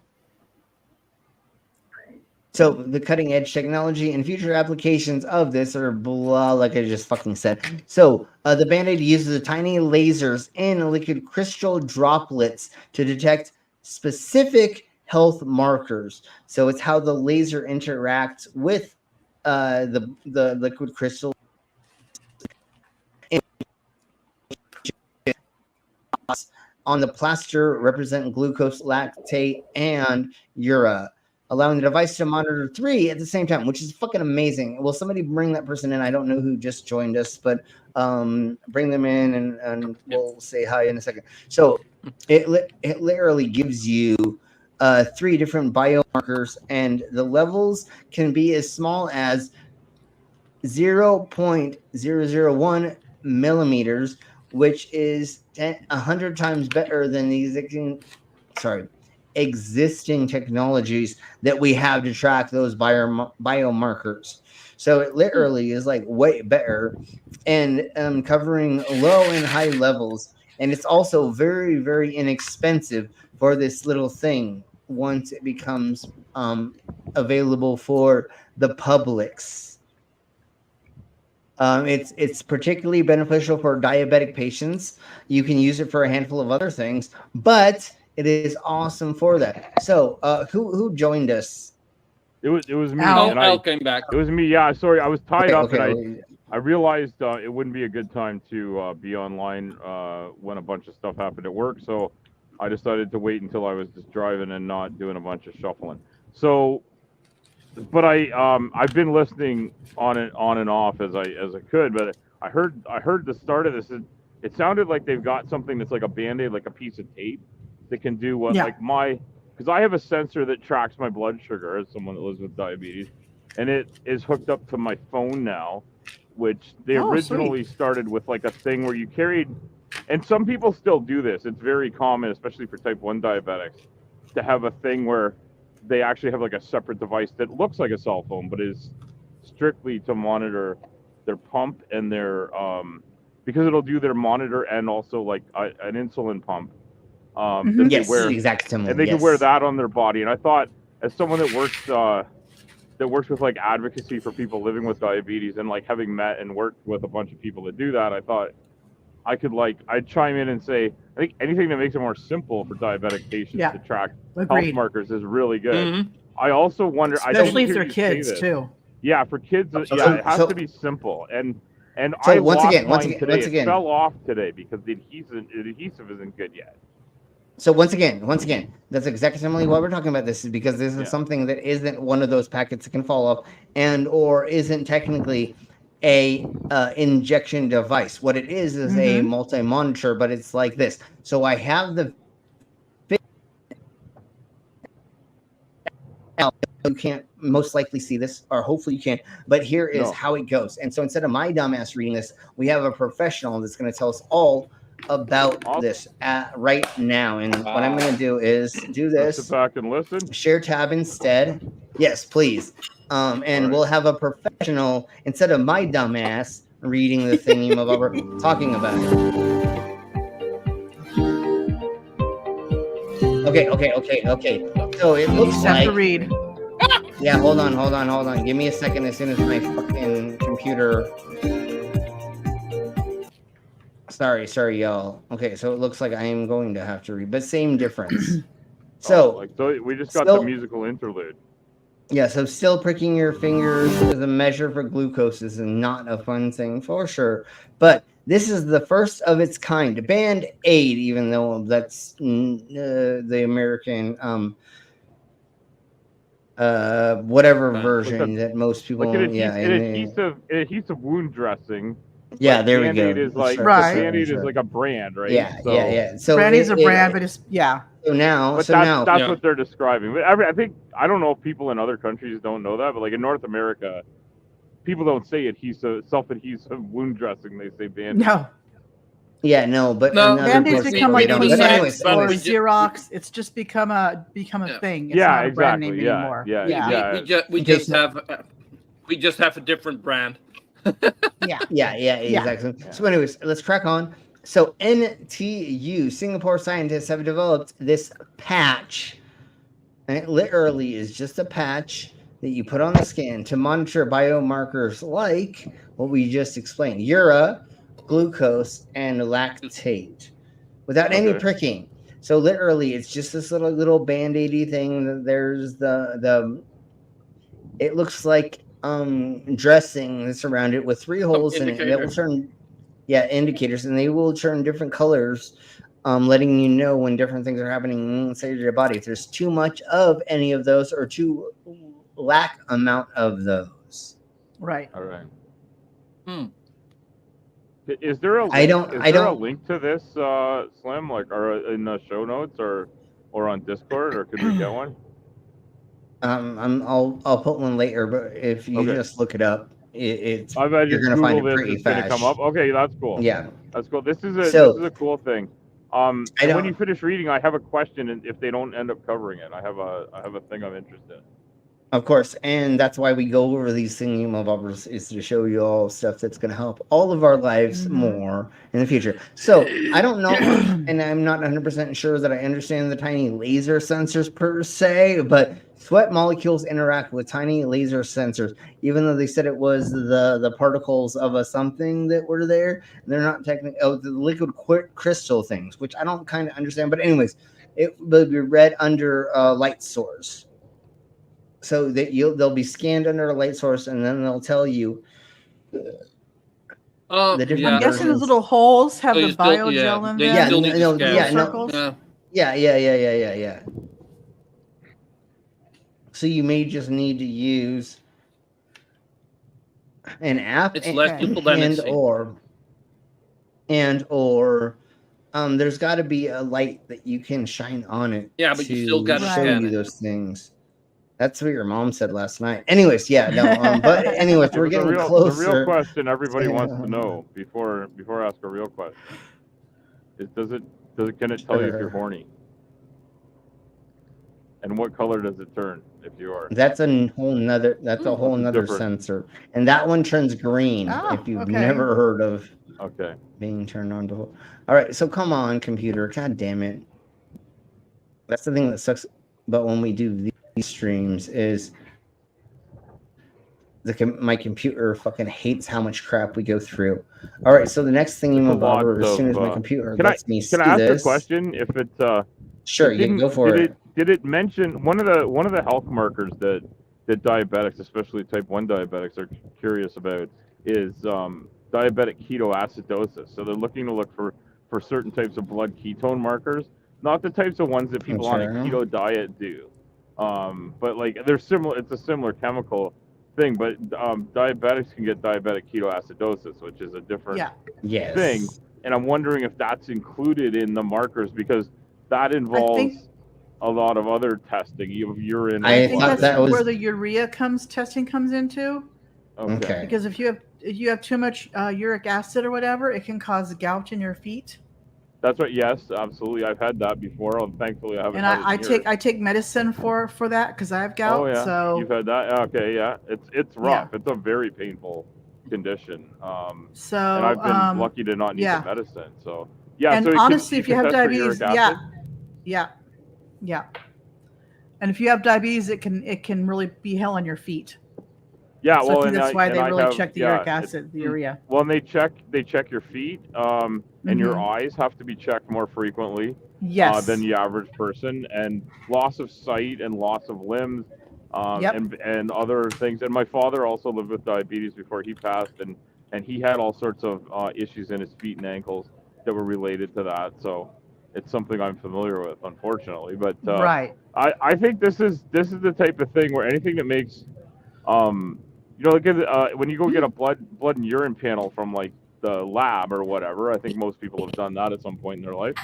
So the cutting edge technology and future applications of this are blah, like I just fucking said. So the Band-Aid uses tiny lasers in liquid crystal droplets to detect specific health markers. So it's how the laser interacts with the liquid crystal. On the plaster represent glucose, lactate, and urea, allowing the device to monitor 3 at the same time, which is fucking amazing. Will somebody bring that person in? I don't know who just joined us, but bring them in and we'll say hi in a second. So it literally gives you 3 different biomarkers, and the levels can be as small as 0.001 millimeters, which is 100 times better than the existing technologies that we have to track those biomarkers. So it literally is like way better and covering low and high levels. And it's also very, very inexpensive for this little thing once it becomes available for the publics. It's particularly beneficial for diabetic patients. You can use it for a handful of other things, but it is awesome for that. So, who joined us? It was me. Al came back. It was me. Yeah, sorry, I was tied up, okay. and I realized it wouldn't be a good time to be online when a bunch of stuff happened at work. So I decided to wait until I was just driving and not doing a bunch of shuffling. So, but I've been listening on and off as I could. But I heard the start of this. It sounded like they've got something that's like a Band-Aid, like a piece of tape that can do what because I have a sensor that tracks my blood sugar as someone that lives with diabetes, and it is hooked up to my phone now, which they originally started with like a thing where you carried, and some people still do this. It's very common, especially for type 1 diabetics, to have a thing where they actually have like a separate device that looks like a cell phone, but is strictly to monitor their pump and their because it'll do their monitor and also like an insulin pump. Yes, exactly. And they can wear that on their body. And I thought, as someone that works with like advocacy for people living with diabetes, and like having met and worked with a bunch of people that do that, I thought I'd chime in and say, I think anything that makes it more simple for diabetic patients to track health markers is really good. I also wonder, especially if they're kids too. Yeah, for kids, it has to be simple. And I once again, it fell off today because the adhesive isn't good yet. So once again, that's exactly why we're talking about this, is because this is something that isn't one of those packets that can fall off and or isn't technically a injection device. What it is a multi-monitor, but it's like this. So I have the you can't most likely see this, or hopefully you can, but here is how it goes. And so instead of my dumbass reading this, we have a professional that's going to tell us all about this right now. And what I'm going to do is do this. Sit back and listen. Share tab instead. Yes, please. And we'll have a professional instead of my dumbass reading the thingy while we're talking about it. Okay. So it looks like. To read. Yeah, hold on. Give me a second as soon as my fucking computer. Sorry, y'all. Okay, so it looks like I am going to have to read, but same difference. So we just got the musical interlude. Yeah, so still pricking your fingers as a measure for glucose is not a fun thing for sure. But this is the first of its kind. Band-Aid, even though that's the American whatever version that most people adhesive wound dressing. Yeah, there we Band-Aid go. is like Right. Band-Aid is like a brand, right? Yeah. So Brandy's a brand, but it's So now, that's what they're describing. But I think I don't know if people in other countries don't know that, but like in North America, people don't say self-adhesive wound dressing. They say Band-Aid. No. Yeah, no, but Band-Aid's become like anyways, or Xerox. It's just become a thing. It's not a brand name anymore. We just have a different brand. Yeah, exactly. So anyways, let's crack on. So NTU, Singapore scientists have developed this patch, and it literally is just a patch that you put on the skin to monitor biomarkers like what we just explained, urea, glucose, and lactate, without any pricking. So literally, it's just this little band-aidy thing. There's the it looks like dressing that's around it with 3 holes in it that will turn indicators, and they will turn different colors, letting you know when different things are happening inside your body. If there's too much of any of those or too lack amount of those. Right. All right. Is there a link, I don't a link to this, Slim, like, or in the show notes or on Discord, or could we get one? I'll put one later, but if you just look it up, it's I bet you're gonna find it pretty fast. Come up. Okay, that's cool. Yeah, that's cool. This is a cool thing. And when you finish reading, I have a question, and if they don't end up covering it, I have a thing I'm interested in. Of course, and that's why we go over these thingamabobbers, is to show you all stuff that's going to help all of our lives more in the future. So I don't know, and I'm not 100% sure that I understand the tiny laser sensors per se, but sweat molecules interact with tiny laser sensors. Even though they said it was the particles of a something that were there, they're not technically the liquid crystal things, which I don't kind of understand. But anyways, it will be read under light source. So that they'll be scanned under a light source, and then they'll tell you the different. I'm guessing those little holes have the biogel in them. Circles. Yeah. So you may just need to use an app, it's less dependency. or there's got to be a light that you can shine on it. Yeah, but you still got to show you those things. That's what your mom said last night. Anyways, but anyways, we're getting closer. The real question everybody wants to know before I ask a real question is can it tell you if you're horny? And what color does it turn if you are? That's a whole nother sensor. And that one turns green if you've never heard of being turned on before. All right, so come on, computer. God damn it. That's the thing that sucks. But when we do these streams is my computer fucking hates how much crap we go through. All right, so the next thing as soon as my computer lets me see this. Can I ask a question? If it's sure, you can go for it. Did it mention one of the health markers that diabetics, especially type 1 diabetics, are curious about is diabetic ketoacidosis. So they're looking to look for certain types of blood ketone markers, not the types of ones that people on a keto diet do. But like they're similar. It's a similar chemical thing, but diabetics can get diabetic ketoacidosis, which is a different thing. And I'm wondering if that's included in the markers because that involves a lot of other testing of urine. I think that's where the urea testing comes into. Okay. Because if you have too much uric acid or whatever, it can cause gout in your feet. That's right. Yes, absolutely. I've had that before. Thankfully, I haven't. And I take medicine for that because I have gout. Oh yeah. So you've had that? Okay, yeah. It's rough. Yeah. It's a very painful condition. So and I've been lucky to not need the medicine. So yeah. And so honestly, if you have diabetes, yeah. And if you have diabetes, it can really be hell on your feet. Yeah, So well, I think and that's why and they I really have, check the yeah, uric acid, the urea. well, and they check your feet, and your Mhm. eyes have to be checked more frequently Yes. than the average person, and loss of sight and loss of limbs, Yep. and other things. And my father also lived with diabetes before he passed, and he had all sorts of issues in his feet and ankles that were related to that. So it's something I'm familiar with, unfortunately. But Right. I think this is the type of thing where anything that makes like when you go get a blood and urine panel from like the lab or whatever, I think most people have done that at some point in their life.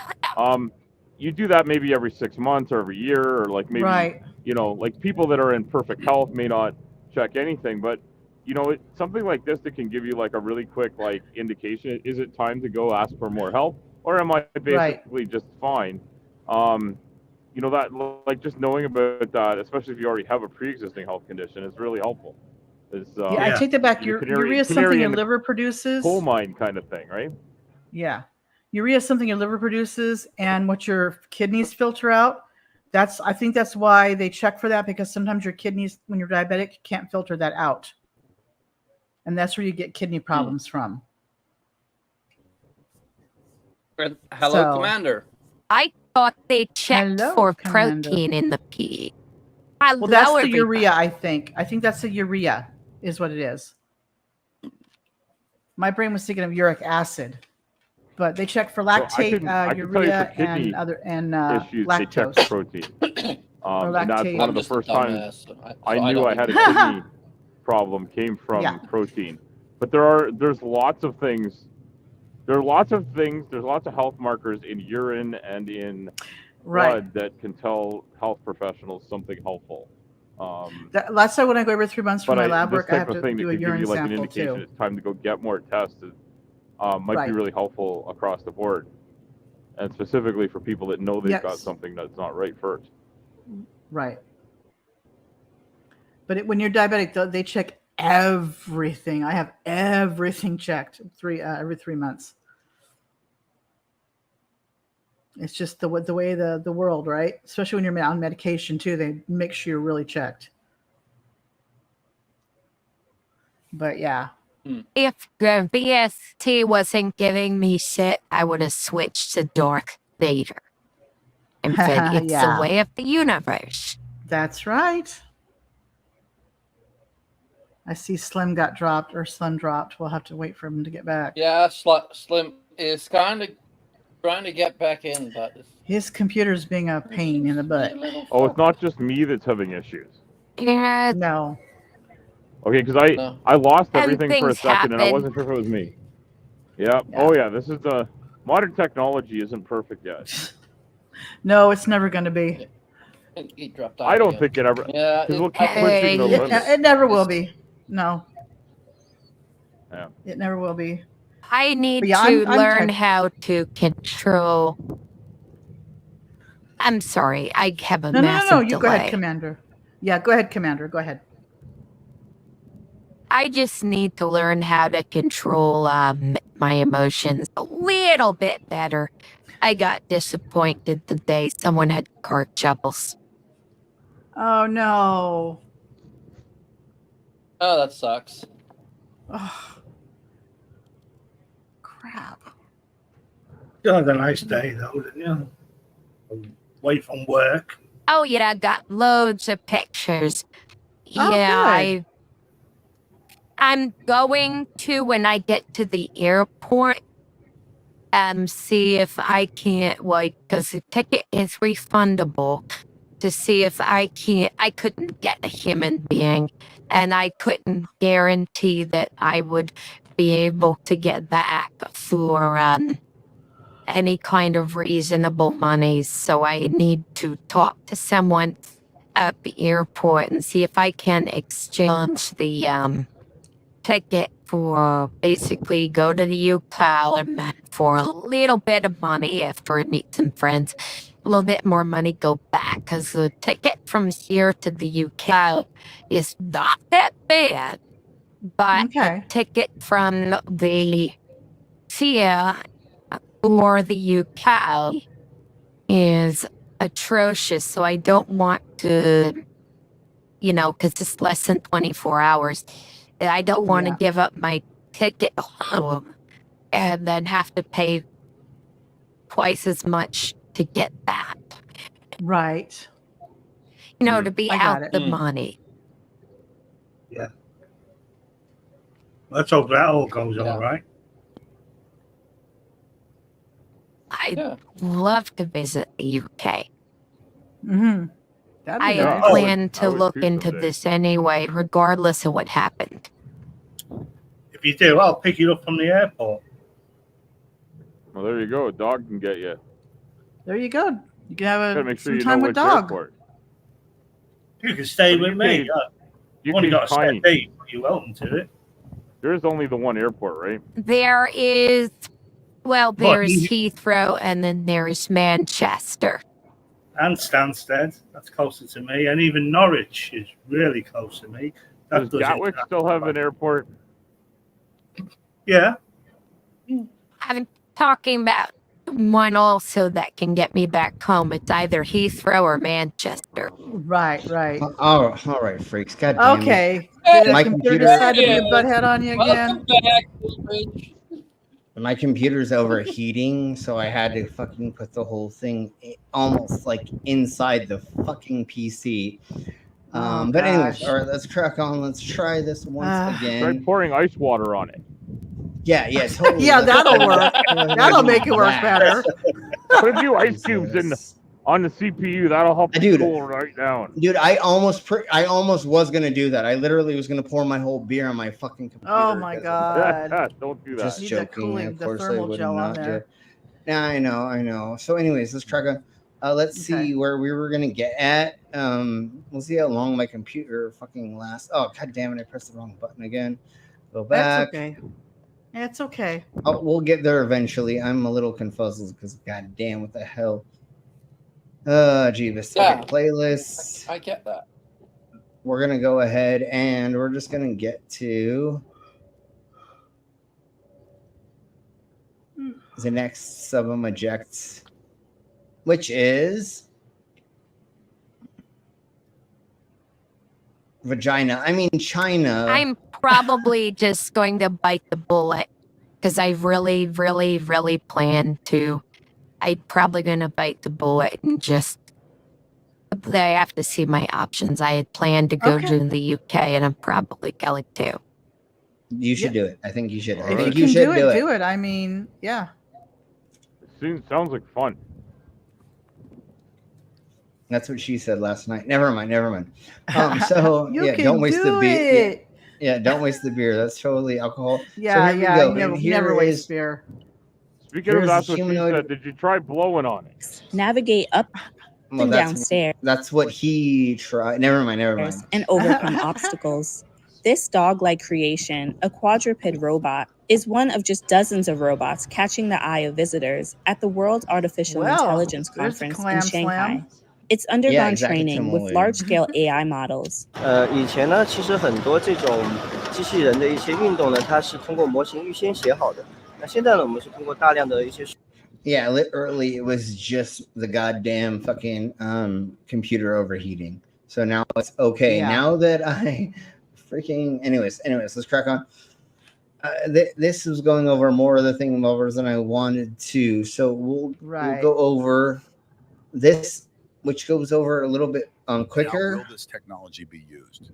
You do that maybe every 6 months or every year, or like maybe Right. like people that are in perfect health may not check anything, but something like this that can give you like a really quick like indication. Is it time to go ask for more help, or am I basically just fine? That like just knowing about that, especially if you already have a pre-existing health condition, is really helpful. Yeah, I take that back. Urea is something your liver produces. Coal mine kind of thing, right? Yeah. Urea is something your liver produces, and what your kidneys filter out. I think that's why they check for that, because sometimes your kidneys, when you're diabetic, can't filter that out. And that's where you get kidney problems from. Hello, Commander. I thought they checked for protein in the pee. Well, that's the urea, I think. I think that's the urea is what it is. My brain was thinking of uric acid, but they check for lactate, urea, and other issues. lactose. They check for protein. And that's lactate. one of the first times I knew I had a kidney problem came from protein. But there's lots of things. There's lots of health markers in urine and in blood that can tell health professionals something helpful. Last time when I go every 3 months for my lab work, I have this type to of thing do that a can give urine you like an sample indication too. it's time to go get more tests might be really helpful across the board, and specifically for people that know they've got something that's not right first. Right. But when you're diabetic, they check everything. I have everything checked every 3 months. It's just the way the world, right? Especially when you're on medication too, they make sure you're really checked. But yeah. If the VST wasn't giving me shit, I would have switched to Darth Vader. And said, it's the way of the universe. That's right. I see Slim got dropped, or Slim dropped. We'll have to wait for him to get back. Yeah, Slim is kind of trying to get back in, but his computer's being a pain in the butt. Oh, it's not just me that's having issues. Yeah. No. Okay, because I lost everything for a second happen. and I wasn't sure if it was me. Yeah. Oh yeah, this is the modern technology isn't perfect yet. No, it's never going to be. He dropped I don't think it ever. Yeah, we'll keep pushing the limits. It never will be. No. Yeah. It never will be. I need to learn how to control. I'm sorry, I have a massive No. You delay. go ahead, Commander. Yeah, go ahead, Commander. Go ahead. I just need to learn how to control my emotions a little bit better. I got disappointed the day someone had cart shovels. Oh no. Oh, that sucks. Oh. Crap. You had a nice day though, didn't you? Away from work. Oh yeah, I got loads of pictures. Oh, Yeah, good. I'm going to, when I get to the airport, see if I can't, because the ticket is refundable, to see if I couldn't get a human being, and I couldn't guarantee that I would be able to get back for any kind of reasonable money. So I need to talk to someone at the airport and see if I can exchange the ticket for basically go to the UK for a little bit of money after meet some friends, a little bit more money go back, because the ticket from here to the UK is not that bad, but the ticket from the here or the UK is atrocious, so I don't want to you know, because it's less than 24 hours. And I don't want to give up my ticket and then have to pay twice as much to get that. Right. You know, to be I got out it. the money. Yeah. Let's hope that all goes all right. I'd love to visit the UK. Mm-hmm. I had planned to look into this anyway, regardless of what happened. If you do, I'll pick you up from the airport. Well, there you go. A dog can get you. There you go. You can have Gotta make sure some you time know with which dog. airport. You can stay But with me. You've only got a tiny. set date, but you're welcome to it. There's only the one airport, right? There is, well, there's Heathrow and then there's Manchester. And Stansted, that's closer to me. And even Norwich is really close to me. Does Gatwick still have an airport? Yeah. I'm talking about one also that can get me back home. It's either Heathrow or Manchester. Right. All right, freaks. God damn it. Okay. Did My the computer computer. decide to be a butthead on you again? Welcome back, Rich. My computer's overheating, so I had to fucking put the whole thing almost like inside the fucking PC. But anyways, all right, let's crack on. Let's try this once Try again. pouring ice water on it. Yeah, totally. Yeah, that'll work. That'll make it work better. Put a few ice cubes on the CPU. That'll help it cool right down. Dude, I almost was gonna do that. I literally was gonna pour my whole beer on my fucking computer. Oh my god. Don't do that. Just Need joking. the cooling, Of the course, I thermal would gel on not there. do. Yeah, I know. So, anyways, let's try on. Let's see where we were gonna get at. We'll see how long my computer fucking lasts. Oh god damn it! I pressed the wrong button again. Go back. That's okay. It's okay. Oh, we'll get there eventually. I'm a little confused because god damn, what the hell? Jeebus. Yeah. Okay, playlists. I get that. We're gonna go ahead and we're just gonna get to the next sub ejects, which is vagina. I mean China. I'm probably just going to bite the bullet because I really, really, really plan to. I'm probably going to bite the bullet and just. I have to see my options. I had planned to go to the UK, and I'm probably going to. You should do it. I think you should. I If think you you can should do it. I mean, yeah. Sounds like fun. That's what she said last night. Never mind. So You yeah, can don't waste the do beer. it. Yeah, don't waste the beer. That's totally alcohol. Yeah, so here we go. never waste beer. Speaking of Here's that's the what she humanoid- said, did you try blowing on it? Navigate up Well, and downstairs That's what he tried. Never mind. and overcome obstacles. This dog-like creation, a quadruped robot, is one of just dozens of robots catching the eye of visitors at the World Artificial Intelligence there's Conference Clam in Shanghai. Slam. It's undergone exactly, training with Timothy. large-scale AI models. 以前呢，其实很多这种机器人的一些运动呢，它是通过模型预先写好的。那现在呢，我们是通过大量的一些 Yeah, literally, it was just the goddamn fucking computer overheating. So now it's okay. Yeah. Now that I freaking, anyways, let's crack on. This was going over more of the thingamabobs than I wanted to. So we'll go over this, which goes over a little bit quicker. How will this technology be used?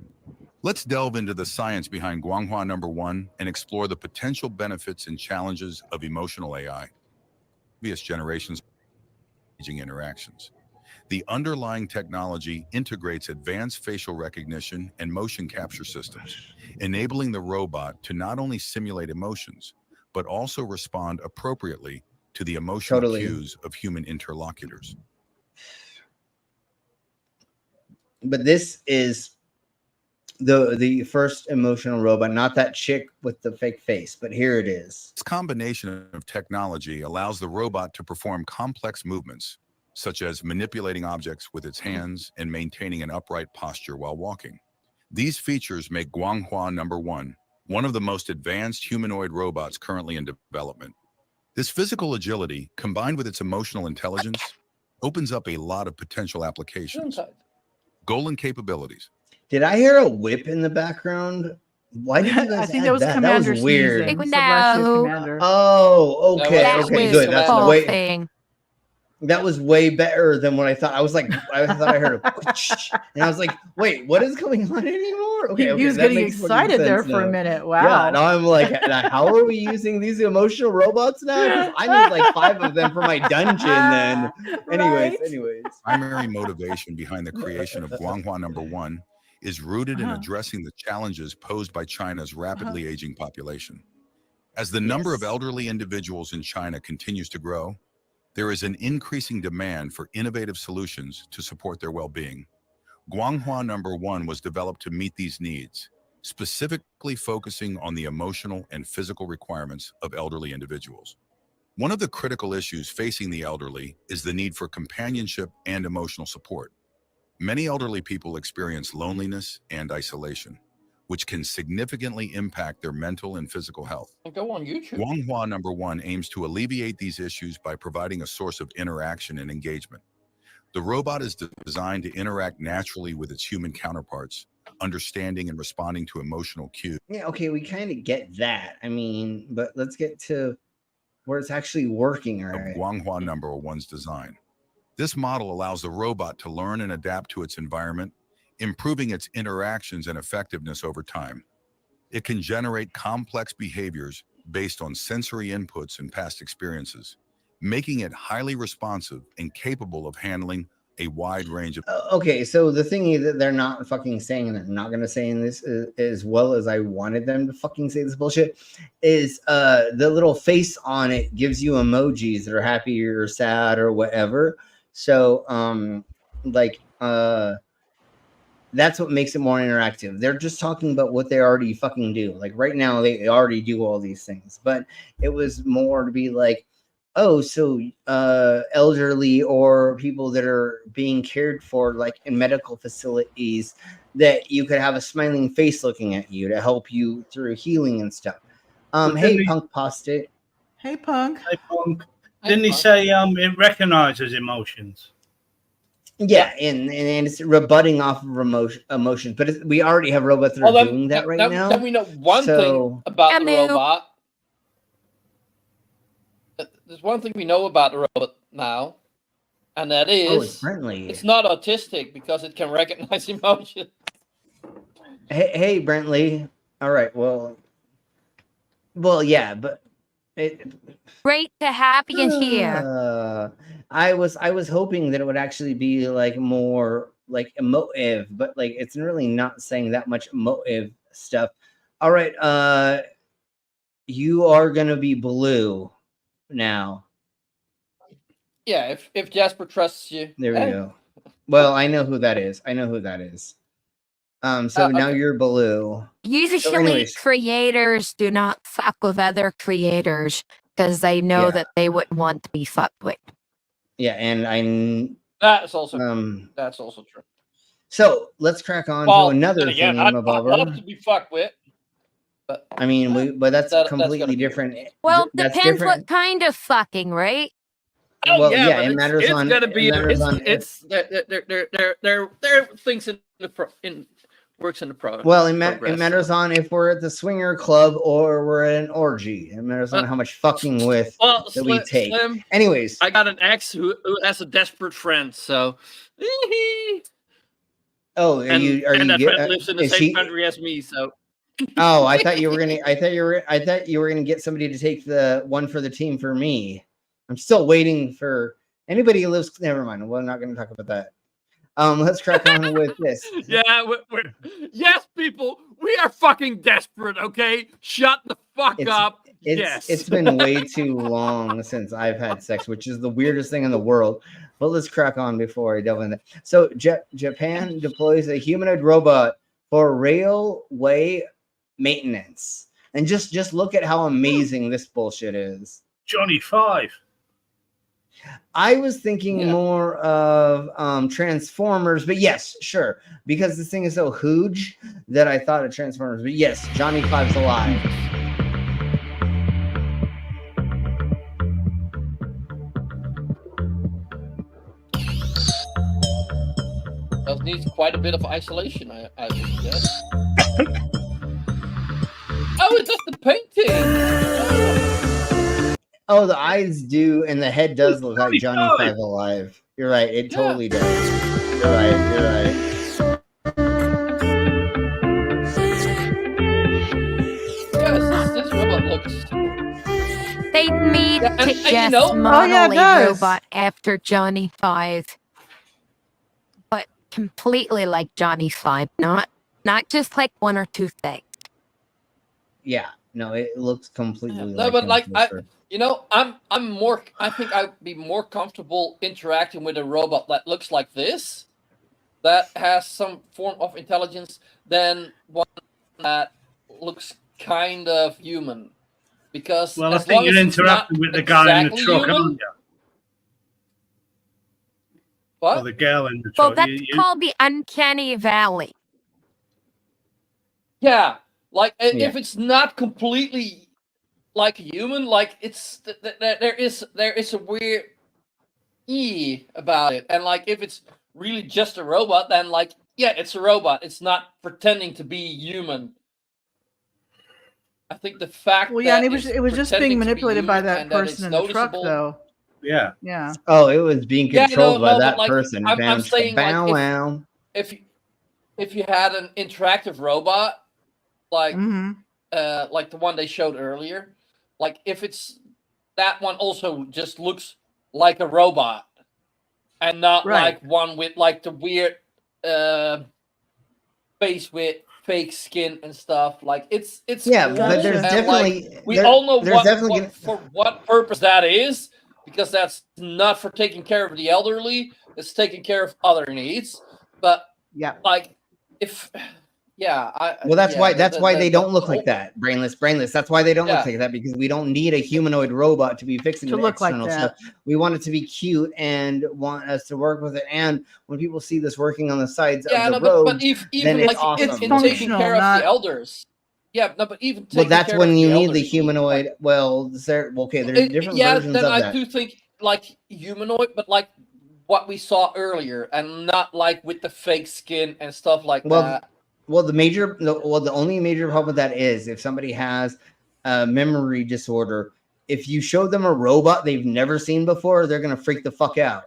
Let's delve into the science behind Guanghua number 1 and explore the potential benefits and challenges of emotional AI. Previous generations interactions. The underlying technology integrates advanced facial recognition and motion capture systems, enabling the robot to not only simulate emotions, but also respond appropriately to the emotional cues of human interlocutors. But this is the first emotional robot, not that chick with the fake face, but here it is. This combination of technology allows the robot to perform complex movements, such as manipulating objects with its hands and maintaining an upright posture while walking. These features make Guanghua number 1 one of the most advanced humanoid robots currently in development. This physical agility, combined with its emotional intelligence, opens up a lot of potential applications. Goal and capabilities. Did I hear a whip in the background? Why did you guys I think add that was that? Commander That was weird. sneezing. Like, So bless you, no. Commander. Oh, okay, That okay, was good. the That's whole way. thing. That was way better than what I thought. I was like, I thought I heard a, and I was like, wait, what is going on anymore? Okay, He was that getting makes fucking excited there sense for a now. minute. Yeah, Wow. now I'm like, how are we using these emotional robots now? Because I need like 5 of them for my dungeon. Then, anyways. Primary motivation behind the creation of Guanghua Number 1 is rooted in addressing the challenges posed by China's rapidly aging population. As the number of elderly individuals in China continues to grow, there is an increasing demand for innovative solutions to support their well-being. Guanghua Number 1 was developed to meet these needs, specifically focusing on the emotional and physical requirements of elderly individuals. One of the critical issues facing the elderly is the need for companionship and emotional support. Many elderly people experience loneliness and isolation, which can significantly impact their mental and physical health. Go on YouTube. Guanghua Number 1 aims to alleviate these issues by providing a source of interaction and engagement. The robot is designed to interact naturally with its human counterparts, understanding and responding to emotional cues. Yeah, okay, we kind of get that. I mean, but let's get to where it's actually working, all right? Guanghua Number 1's design. This model allows the robot to learn and adapt to its environment, improving its interactions and effectiveness over time. It can generate complex behaviors based on sensory inputs and past experiences, making it highly responsive and capable of handling a wide range of... Okay, so the thing is that they're not fucking saying, and they're not going to say in this as well as I wanted them to fucking say this bullshit, is the little face on it gives you emojis that are happy or sad or whatever. So, that's what makes it more interactive. They're just talking about what they already fucking do. Like right now, they already do all these things, but it was more to be like, oh, so elderly or people that are being cared for, like in medical facilities, that you could have a smiling face looking at you to help you through healing and stuff. Hey, Punk Postate. Hey, Punk. Hey, Punk. Didn't he say it recognizes emotions? Yeah, and it's rebutting off of emotions, but we already have robots that are doing that right now. Then we know one thing about the robot. There's one thing we know about the robot now, and that is it's friendly. It's not autistic because it can recognize emotion. Hey, Brentley. All right, well, yeah, but great to have you here. I was hoping that it would actually be like more like emotive, but like it's really not saying that much emotive stuff. All right, you are gonna be blue now. Yeah, if Jasper trusts you. There we go. Well, I know who that is. So now you're blue. Usually creators do not fuck with other creators because they know that they wouldn't want to be fucked with. Yeah, and that's also true. So let's crack on to another thing. I'd love to be fucked with. But I mean, but that's completely different. Well, depends what kind of fucking, right? Oh, well, yeah, it matters it's on. Gonna be, it matters on. There things works in the product. Well, it matters on if we're at the swinger club or we're at an orgy. It matters on how much fucking with that we take. Slim, anyways, I got an ex who has a desperate friend, so. Oh, and that friend lives in the same country as me, so. Oh, I thought you were gonna get somebody to take the one for the team for me. I'm still waiting for anybody who lives. Never mind. We're not going to talk about that. Let's crack on with this. Yeah, yes, people, we are fucking desperate. Okay, shut the fuck up. It's been way too long since I've had sex, which is the weirdest thing in the world. But let's crack on before I delve into that. So Japan deploys a humanoid robot for railway maintenance, and just look at how amazing this bullshit is. Johnny 5. I was thinking more of Transformers, but yes, sure, because this thing is so huge that I thought of Transformers. But yes, Johnny 5's alive. needs quite a bit of isolation, I guess. Oh, it's just the painting. Oh, the eyes do, and the head does look like Johnny Five Alive. You're right. It totally does. You're right. You're right. Yes, this robot looks. They need to just Oh, model yeah, it a does. robot after Johnny Five, but completely like Johnny Five, not just like one or two things. Yeah. No, it looks completely No, like but him, like for sure. I'm more. I think I'd be more comfortable interacting with a robot that looks like this, that has some form of intelligence, than one that looks kind of human. Because Well, I as think long you're as it's not interacting with the guy in the exactly truck, human, aren't you? What? Or the girl in the Well, truck. that's called the uncanny valley. yeah, like Yeah. if it's not completely like a human, like it's there is a weird about it, and like if it's really just a robot, then like yeah, it's a robot. It's not pretending to be human. I think the fact Well, yeah, that and it was just being manipulated by that person in the truck, though. Yeah. Yeah. Oh, it was being controlled by but that like, person. I'm saying like Bow wow. if you had an interactive robot like like the one they showed earlier, like if it's that one also just looks like a robot and not like one with like the weird face with fake skin and stuff. Like it's Yeah, cool, but there's and, definitely like, we all know definitely for what purpose that is, because that's not for taking care of the elderly. It's taking care of other needs. But yeah, like if well, that's why they don't look like that. Brainless. That's why they don't look Yeah. like that, because we don't need a humanoid robot to be fixing To the look like external that. stuff. We want it to be cute and want us to work with it. And when people see this working on the sides of the road, but then even it's like awesome. in taking care of the elders. Yeah, no, but even taking Well, that's care when of you the need the elderly, humanoid. like, Well, okay, there's different versions then of I that. do think like humanoid, but like what we saw earlier, and not like with the fake skin and stuff like that. Well, the only major problem with that is if somebody has a memory disorder, if you show them a robot they've never seen before, they're gonna freak the fuck out.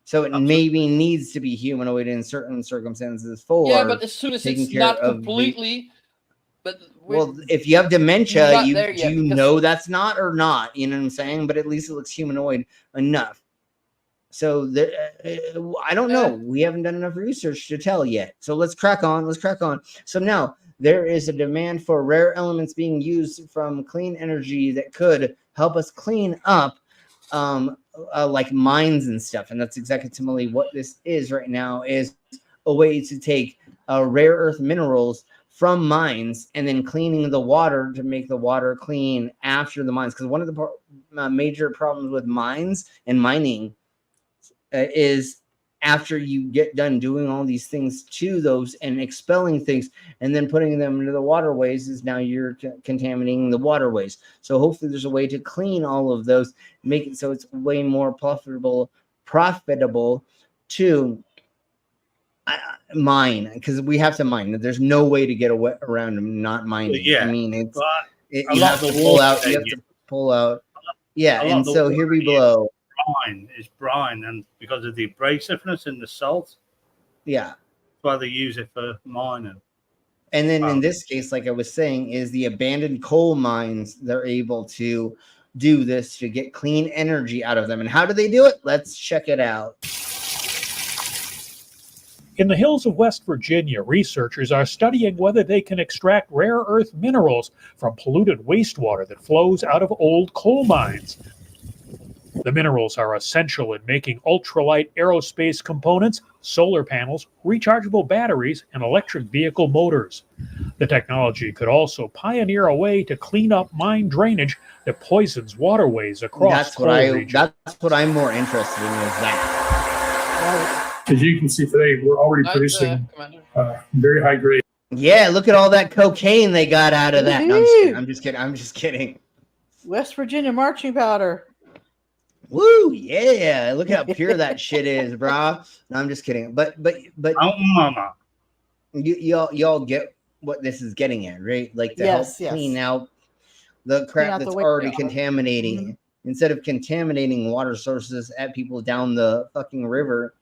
So it maybe needs to be humanoid in certain circumstances for But as soon as taking it's care not of completely, but well, if you have dementia, not do there yet, you because- know that's not or not? You know what I'm saying? But at least it looks humanoid enough. So I don't know. We haven't done enough research to tell yet. So let's crack on. So now there is a demand for rare elements being used from clean energy that could help us clean up like mines and stuff. And that's exactly what this is right now, is a way to take rare earth minerals from mines and then cleaning the water to make the water clean after the mines. Because one of the major problems with mines and mining is after you get done doing all these things to those and expelling things and then putting them into the waterways, is now you're contaminating the waterways. So hopefully there's a way to clean all of those, make it so it's way more profitable to mine, because we have to mine. There's no way to get around not mining. Yeah, I mean, it's a you lot have of to the pull water out. You have to pull out. Yeah, a lot and of the so water here we blow. Is brine, and because of the abrasiveness in the salt, Yeah, that's why they use it for mining. and then in this case, like I was saying, is the abandoned coal mines, they're able to do this to get clean energy out of them. And how do they do it? Let's check it out. In the hills of West Virginia, researchers are studying whether they can extract rare earth minerals from polluted wastewater that flows out of old coal mines. The minerals are essential in making ultralight aerospace components, solar panels, rechargeable batteries, and electric vehicle motors. The technology could also pioneer a way to clean up mine drainage that poisons waterways across coal regions. That's what I'm more interested in, is that. As you can see today, we're already producing very high grade. Yeah, look at all that cocaine they got out of that. No, I'm just kidding. West Virginia marching powder. Woo, yeah! Look how pure that shit is, bro. No, I'm just kidding. But oh, mama, y'all get what this is getting at, right? Like to help clean out the crap that's already contaminating. Instead of contaminating water sources at people down the fucking river,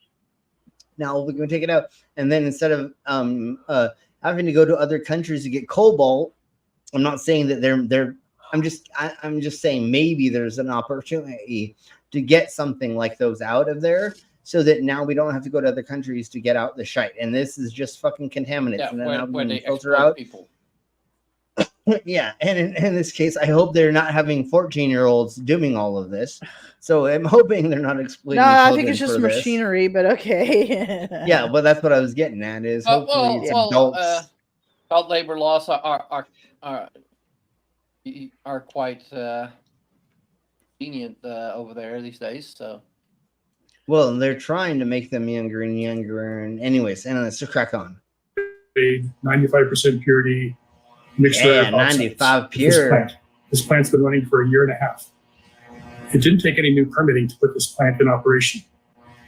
now we can take it out. And then instead of having to go to other countries to get cobalt, I'm not saying that they're. I'm just saying maybe there's an opportunity to get something like those out of there, so that now we don't have to go to other countries to get out the shite. And this is just fucking contaminants, Yeah, and then where they filter exploit out people. Yeah, and in this case, I hope they're not having 14-year-olds doing all of this. So I'm hoping they're not exploiting. No, I think children it's just for this. machinery, but okay. Yeah, well, that's what I was getting at. Is hopefully it's adults. Child labor laws are quite lenient over there these days. So, well, they're trying to make them younger and younger. And anyways, and let's just crack on. 95% purity. Yeah, 95 pure. This plant's been running for a year and a half. It didn't take any new permitting to put this plant in operation.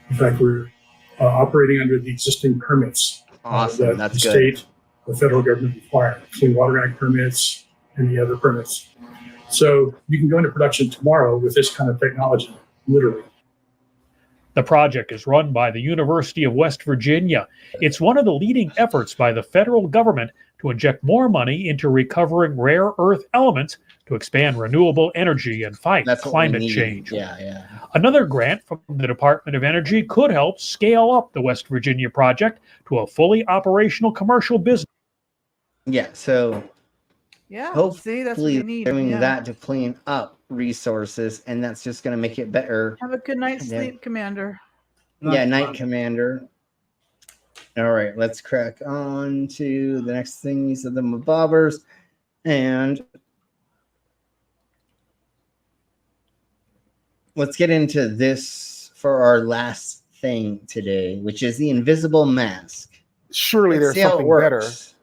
In fact, we're operating under the existing permits Awesome, that that's the good. state, the federal government require, Clean Water Act permits and the other permits. So you can go into production tomorrow with this kind of technology, literally. The project is run by the University of West Virginia. It's one of the leading efforts by the federal government to inject more money into recovering rare earth elements to expand renewable energy and fight climate change. Yeah. Another grant from the Department of Energy could help scale up the West Virginia project to a fully operational commercial business. Yeah, so yeah, hopefully see, that's what you need. doing Yeah. that to clean up resources, and that's just going to make it better. Have a good night's sleep, Commander. Yeah, Night Commander. All right, let's crack on to the next thing. You said the bobbers, and let's get into this for our last thing today, which is the invisible mask. Surely Let's there's see how it something better works.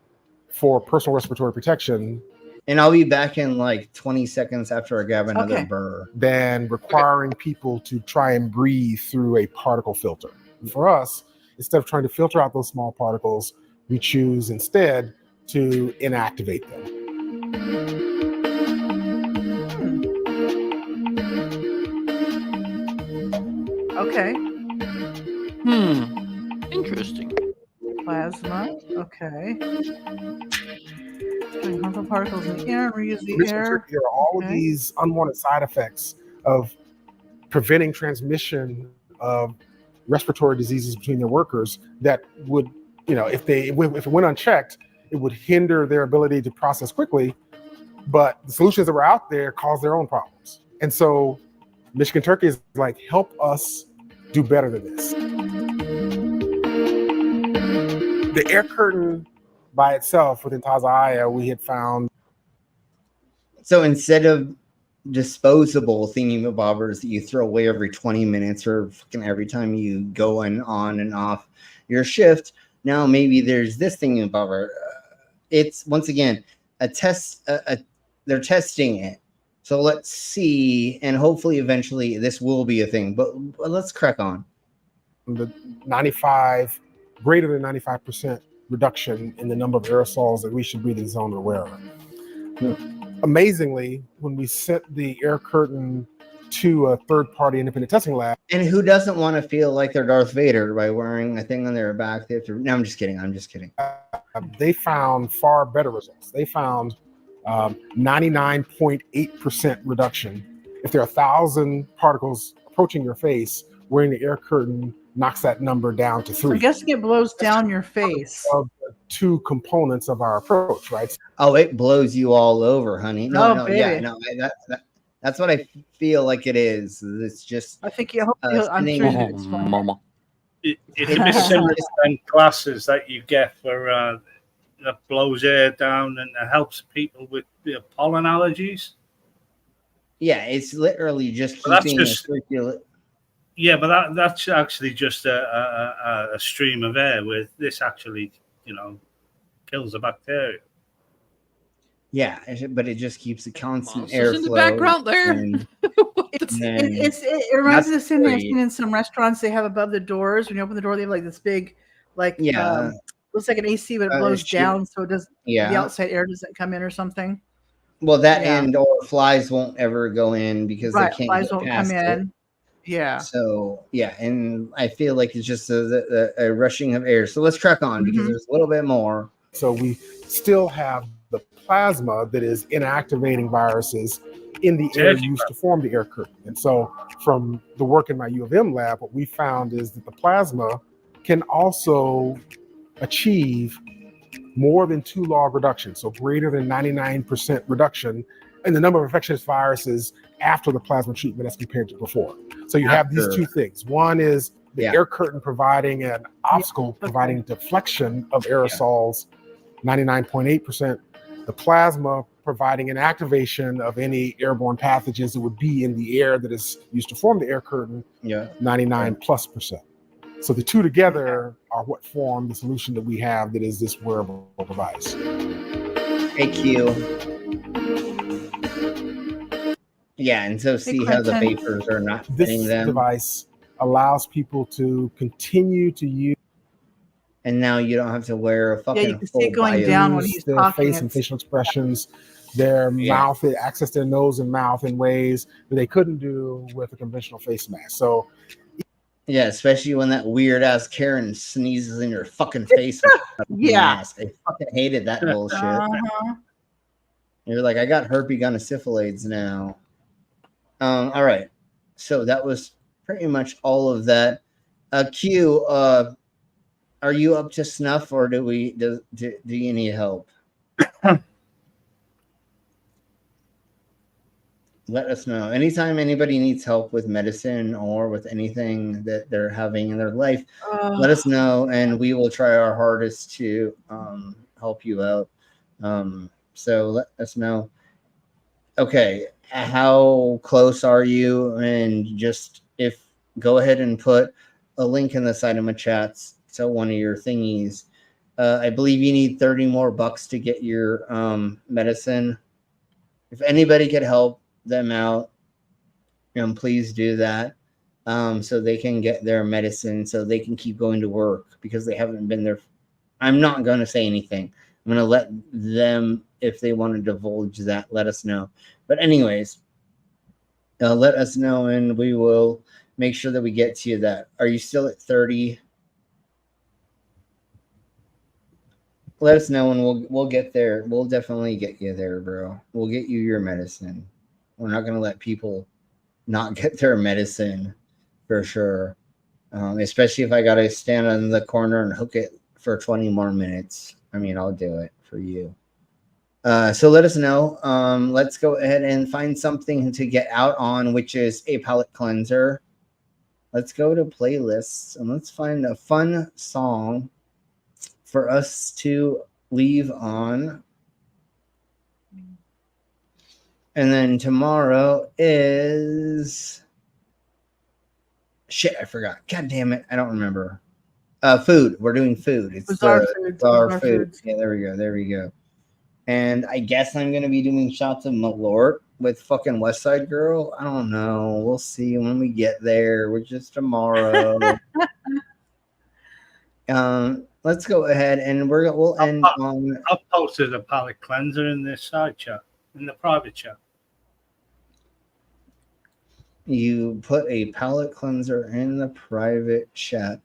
for personal respiratory protection. And I'll be back in like 20 seconds after I grab another burr. Than requiring people to try and breathe through a particle filter. For us, instead of trying to filter out those small particles, we choose instead to inactivate them. Okay. Interesting. Plasma. Okay. Putting harmful particles in the air and reuse the air. There are all of these unwanted side effects of preventing transmission of respiratory diseases between their workers that would, if it went unchecked, it would hinder their ability to process quickly. But the solutions that were out there cause their own problems. And so Michigan Turkey is like, help us do better than this. The air curtain by itself within Tazaya, we had found. So instead of disposable thingamabobbers that you throw away every 20 minutes or fucking every time you go on and off your shift, now maybe there's this thingamabobber. It's once again a test. They're testing it. So let's see, and hopefully eventually this will be a thing. But let's crack on. The greater than 95% reduction in the number of aerosols that we should breathe in zone or wearer. Amazingly, when we sent the air curtain to a third-party independent testing lab. And who doesn't want to feel like they're Darth Vader by wearing a thing on their back? They have to. No, I'm just kidding. They found far better results. They found 99.8% reduction. If there are 1,000 particles approaching your face, wearing the air curtain knocks that number down to 3. I'm guessing it blows down your face. Of the 2 components of our approach, right? Oh, it blows you all over, honey. No, baby. Yeah, no, that's what I feel like it is. It's just. I think you hope. I'm sure it's fine. Mama. It's a bit similar to them glasses that you get for that blows air down and helps people with pollen allergies. Yeah, it's literally just keeping a circular. Yeah, but that's actually just a stream of air. With this, actually, kills the bacteria. Yeah, but it just keeps a constant Monsters airflow. in the background there. It reminds me of the same thing I've seen in some restaurants. They have above the doors. When you open the door, they have like this big, like looks like an AC, but it blows down, so it does. The outside air doesn't come in or something. Well, that and or flies won't ever go in because they can't flies get won't past come it. in. Yeah. So yeah, and I feel like it's just a rushing of air. So let's crack on because there's a little bit more. So we still have the plasma that is inactivating viruses in the air used to form the air curtain. And so from the work in my U of M lab, what we found is that the plasma can also achieve more than 2 log reduction, so greater than 99% reduction in the number of infectious viruses after the plasma treatment as compared to before. So you have these two things. One is the air curtain providing an obstacle, providing deflection of aerosols, 99.8%. The plasma providing an activation of any airborne pathogens that would be in the air that is used to form the air curtain, 99+%. So the two together are what form the solution that we have that is this wearable device. AQ. Yeah, and so see how the vapors are not fitting them. This device allows people to continue to use. And now you don't have to wear a fucking you can see it going down when he's their talking. face and facial expressions, their mouth, access their nose and mouth in ways that they couldn't do with a conventional face mask. So yeah, especially when that weird ass Karen sneezes in your fucking face with a mask. I fucking hated that bullshit. You're like, I got herpes gonosyphilis now. All right. So that was pretty much all of that. Q, are you up to snuff, or do you need help? Let us know. Anytime anybody needs help with medicine or with anything that they're having in their life, let us know, and we will try our hardest to help you out. So let us know. Okay, how close are you? And just go ahead and put a link in the side of my chats to one of your thingies. I believe you need 30 more bucks to get your medicine. If anybody could help them out, please do that, so they can get their medicine, so they can keep going to work, because they haven't been there. I'm not going to say anything. I'm going to let them, if they want to divulge that, let us know. But anyways, let us know, and we will make sure that we get to you that. Are you still at 30? Let us know, and we'll get there. We'll definitely get you there, bro. We'll get you your medicine. We're not going to let people not get their medicine, for sure. Especially if I got to stand on the corner and hook it for 20 more minutes. I mean, I'll do it for you. So let us know. Let's go ahead and find something to get out on, which is a palette cleanser. Let's go to playlists, and let's find a fun song for us to leave on. And then tomorrow is shit. I forgot. God damn it. I don't remember. Food. We're doing food. It's Bizarre food. Yeah, there we go. There we go. And I guess I'm going to be doing shots of Malort with fucking West Side Girl. I don't know. We'll see when we get there, which is tomorrow. Let's go ahead and we'll end on. I'll post a palette cleanser in the side chat, in the private chat. You put a palette cleanser in the private chat.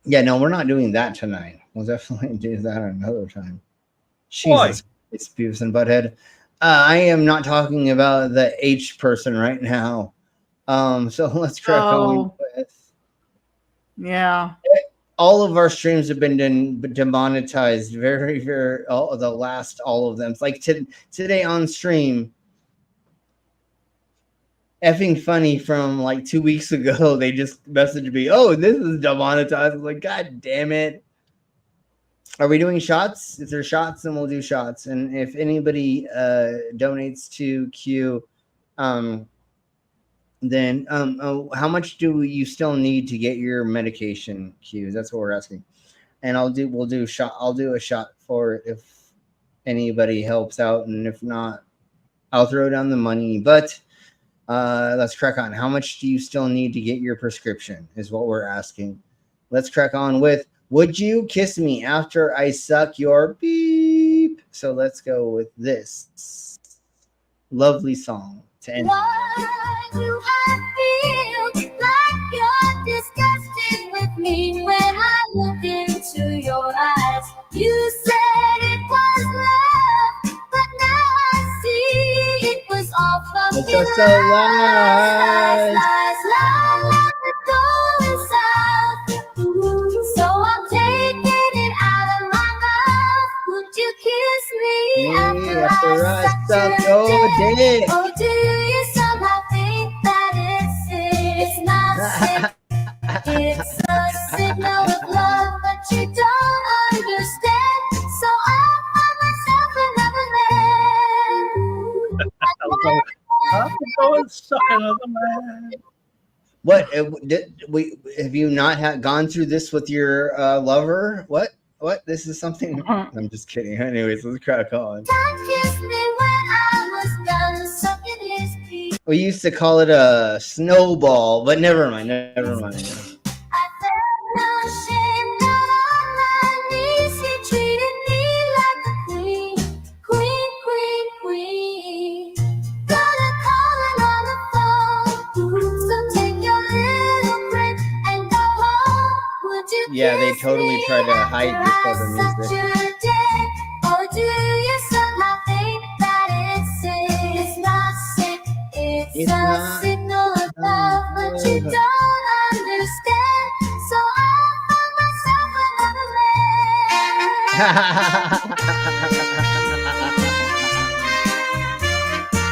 Yeah, no, we're not doing that tonight. We'll definitely do that another time. Jesus, it's Beavis and Butthead. I am not talking about the H person right now. So let's crack on with. Yeah. All of our streams have been demonetized. Very, very. All of them. It's like today on stream. Effing funny from like 2 weeks ago. They just messaged me, "Oh, this is demonetized." I was like, "God damn it!" Are we doing shots? If there's shots, then we'll do shots. And if anybody donates to Q, then how much do you still need to get your medication, Q? That's what we're asking. And I'll do a shot for it if anybody helps out, and if not, I'll throw down the money. But let's crack on. How much do you still need to get your prescription is what we're asking. Let's crack on with, would you kiss me after I suck your beep? So let's go with this lovely song to end. Why do I feel like you're disgusted with me when I look into your eyes? You said it was love, but now I see it was all fucking It's just a lie. lies, going south. So I'm taking it out of my mouth. Would you kiss me after I suck your dick? Or do you somehow think that it's not sick? It's a signal of love, but you don't understand. So I find myself another man. I'm going to suck another man. What have you not gone through this with your lover? What? This is something. I'm just kidding. Anyways, let's crack on. We used to call it a snowball, but never mind. Yeah, they totally try to hide this over music. Or do you somehow think that it's not sick? It's a signal of love, but you don't understand. So I found myself another man.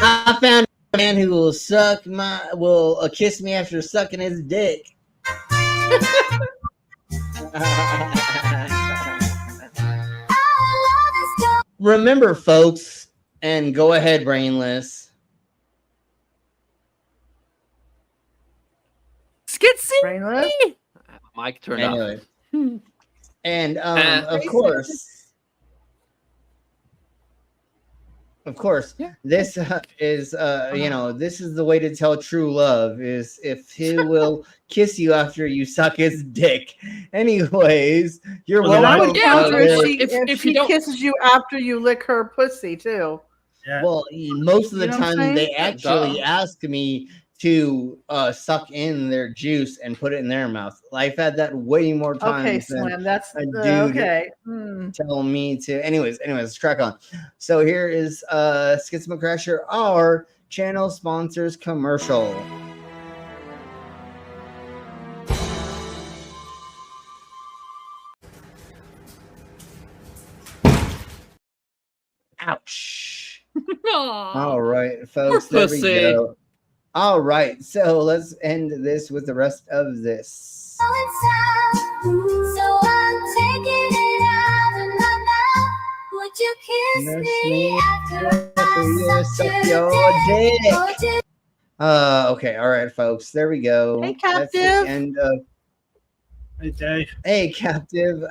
I found a man who will kiss me after sucking his dick. Remember, folks, and go ahead, Brainless. Skitsy. Brainless. Mike turned anyway. off. And of course, this is this is the way to tell true love is if he will kiss you after you suck his dick. Anyways, you're Well, I would welcome. counter if she kisses you after you lick her pussy too. Yeah. Well, most of the You know what I'm time they saying? actually ask me to suck in their juice and put it in their mouth. I've had that way more times Okay, than Slim, that's a dude okay. tell me to. Anyways, let's crack on. So here is Schisma Crasher, our channel sponsors commercial. Ouch. All right, folks, there we go. All right, so let's end this with the rest of this. So I'm taking it out of my mouth. Would you kiss me after I suck your dick? Okay, all right, folks, there we go. Hey, Captive. That's the end of. Hey, Dave. Hey, Captive.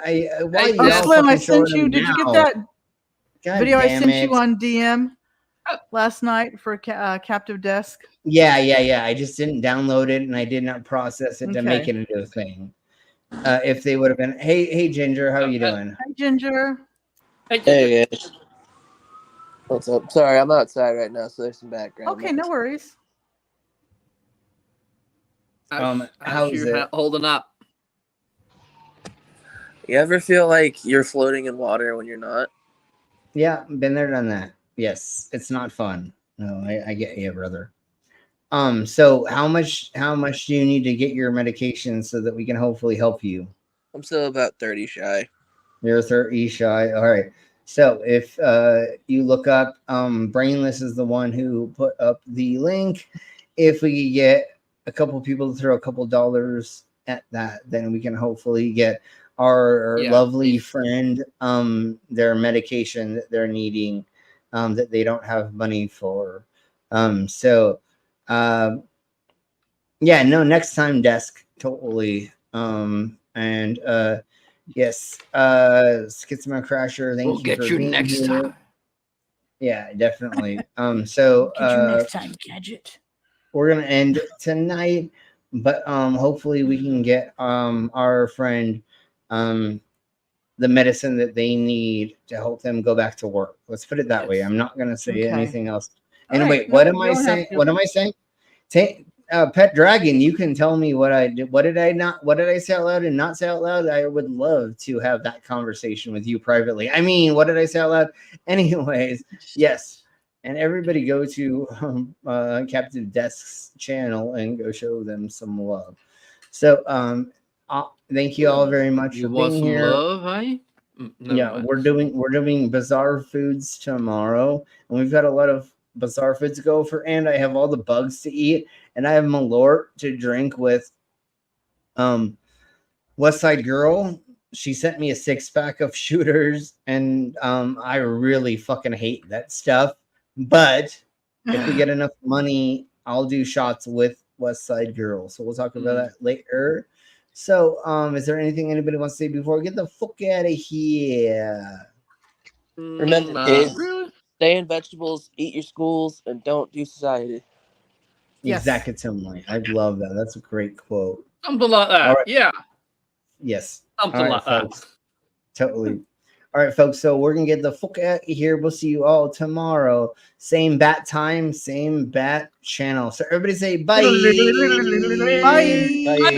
Slim, I sent you. Did you get that video I sent you on DM last night for Captive Desk? Yeah. I just didn't download it and I did not process it to make it into a thing. If they would have been, hey, Ginger, how are you doing? Hi, Ginger. Hey, guys. What's up? Sorry, I'm outside right now, so there's some background. Okay, no worries. How's it holding up? You ever feel like you're floating in water when you're not? Yeah, been there, done that. Yes, it's not fun. No, I get you, brother. So how much do you need to get your medication so that we can hopefully help you? I'm still about 30 shy. You're 30 shy. All right. So if you look up, Brainless is the one who put up the link. If we could get a couple people to throw a couple dollars at that, then we can hopefully get our lovely friend their medication that they're needing that they don't have money for. Yeah, no, next time, desk, totally. Yes, Schizma Crasher, thank you for being here. Yeah, definitely. So Get you next time, Gadget. we're gonna end tonight, but hopefully we can get our friend the medicine that they need to help them go back to work. Let's put it that way. I'm not gonna say anything else. And All wait, right. what No, am I you don't have saying? to. What am I saying? Pet Dragon, you can tell me what I did. What did I say out loud and not say out loud? I would love to have that conversation with you privately. I mean, what did I say out loud? Anyways, yes. And everybody go to Captive Desk's channel and go show them some love. So thank you all very much for being here. Love, hey? Yeah, we're doing bizarre foods tomorrow, and we've got a lot of bizarre foods to go for, and I have all the bugs to eat, and I have Malort to drink with West Side Girl. She sent me a 6-pack of shooters, and I really fucking hate that stuff. But if we get enough money, I'll do shots with West Side Girl. So we'll talk about that later. So is there anything anybody wants to say before we get the fuck out of here? Remember, kids, stay in vegetables, eat your schools, and don't do society. Exactly, Timley. I love that. That's a great quote. Something like that. All right. Yeah. Yes. Something All right, like folks. that. Totally. All right, folks. So we're gonna get the fuck out of here. We'll see you all tomorrow. Same bat time, same bat channel. So everybody say bye. Bye. Bye.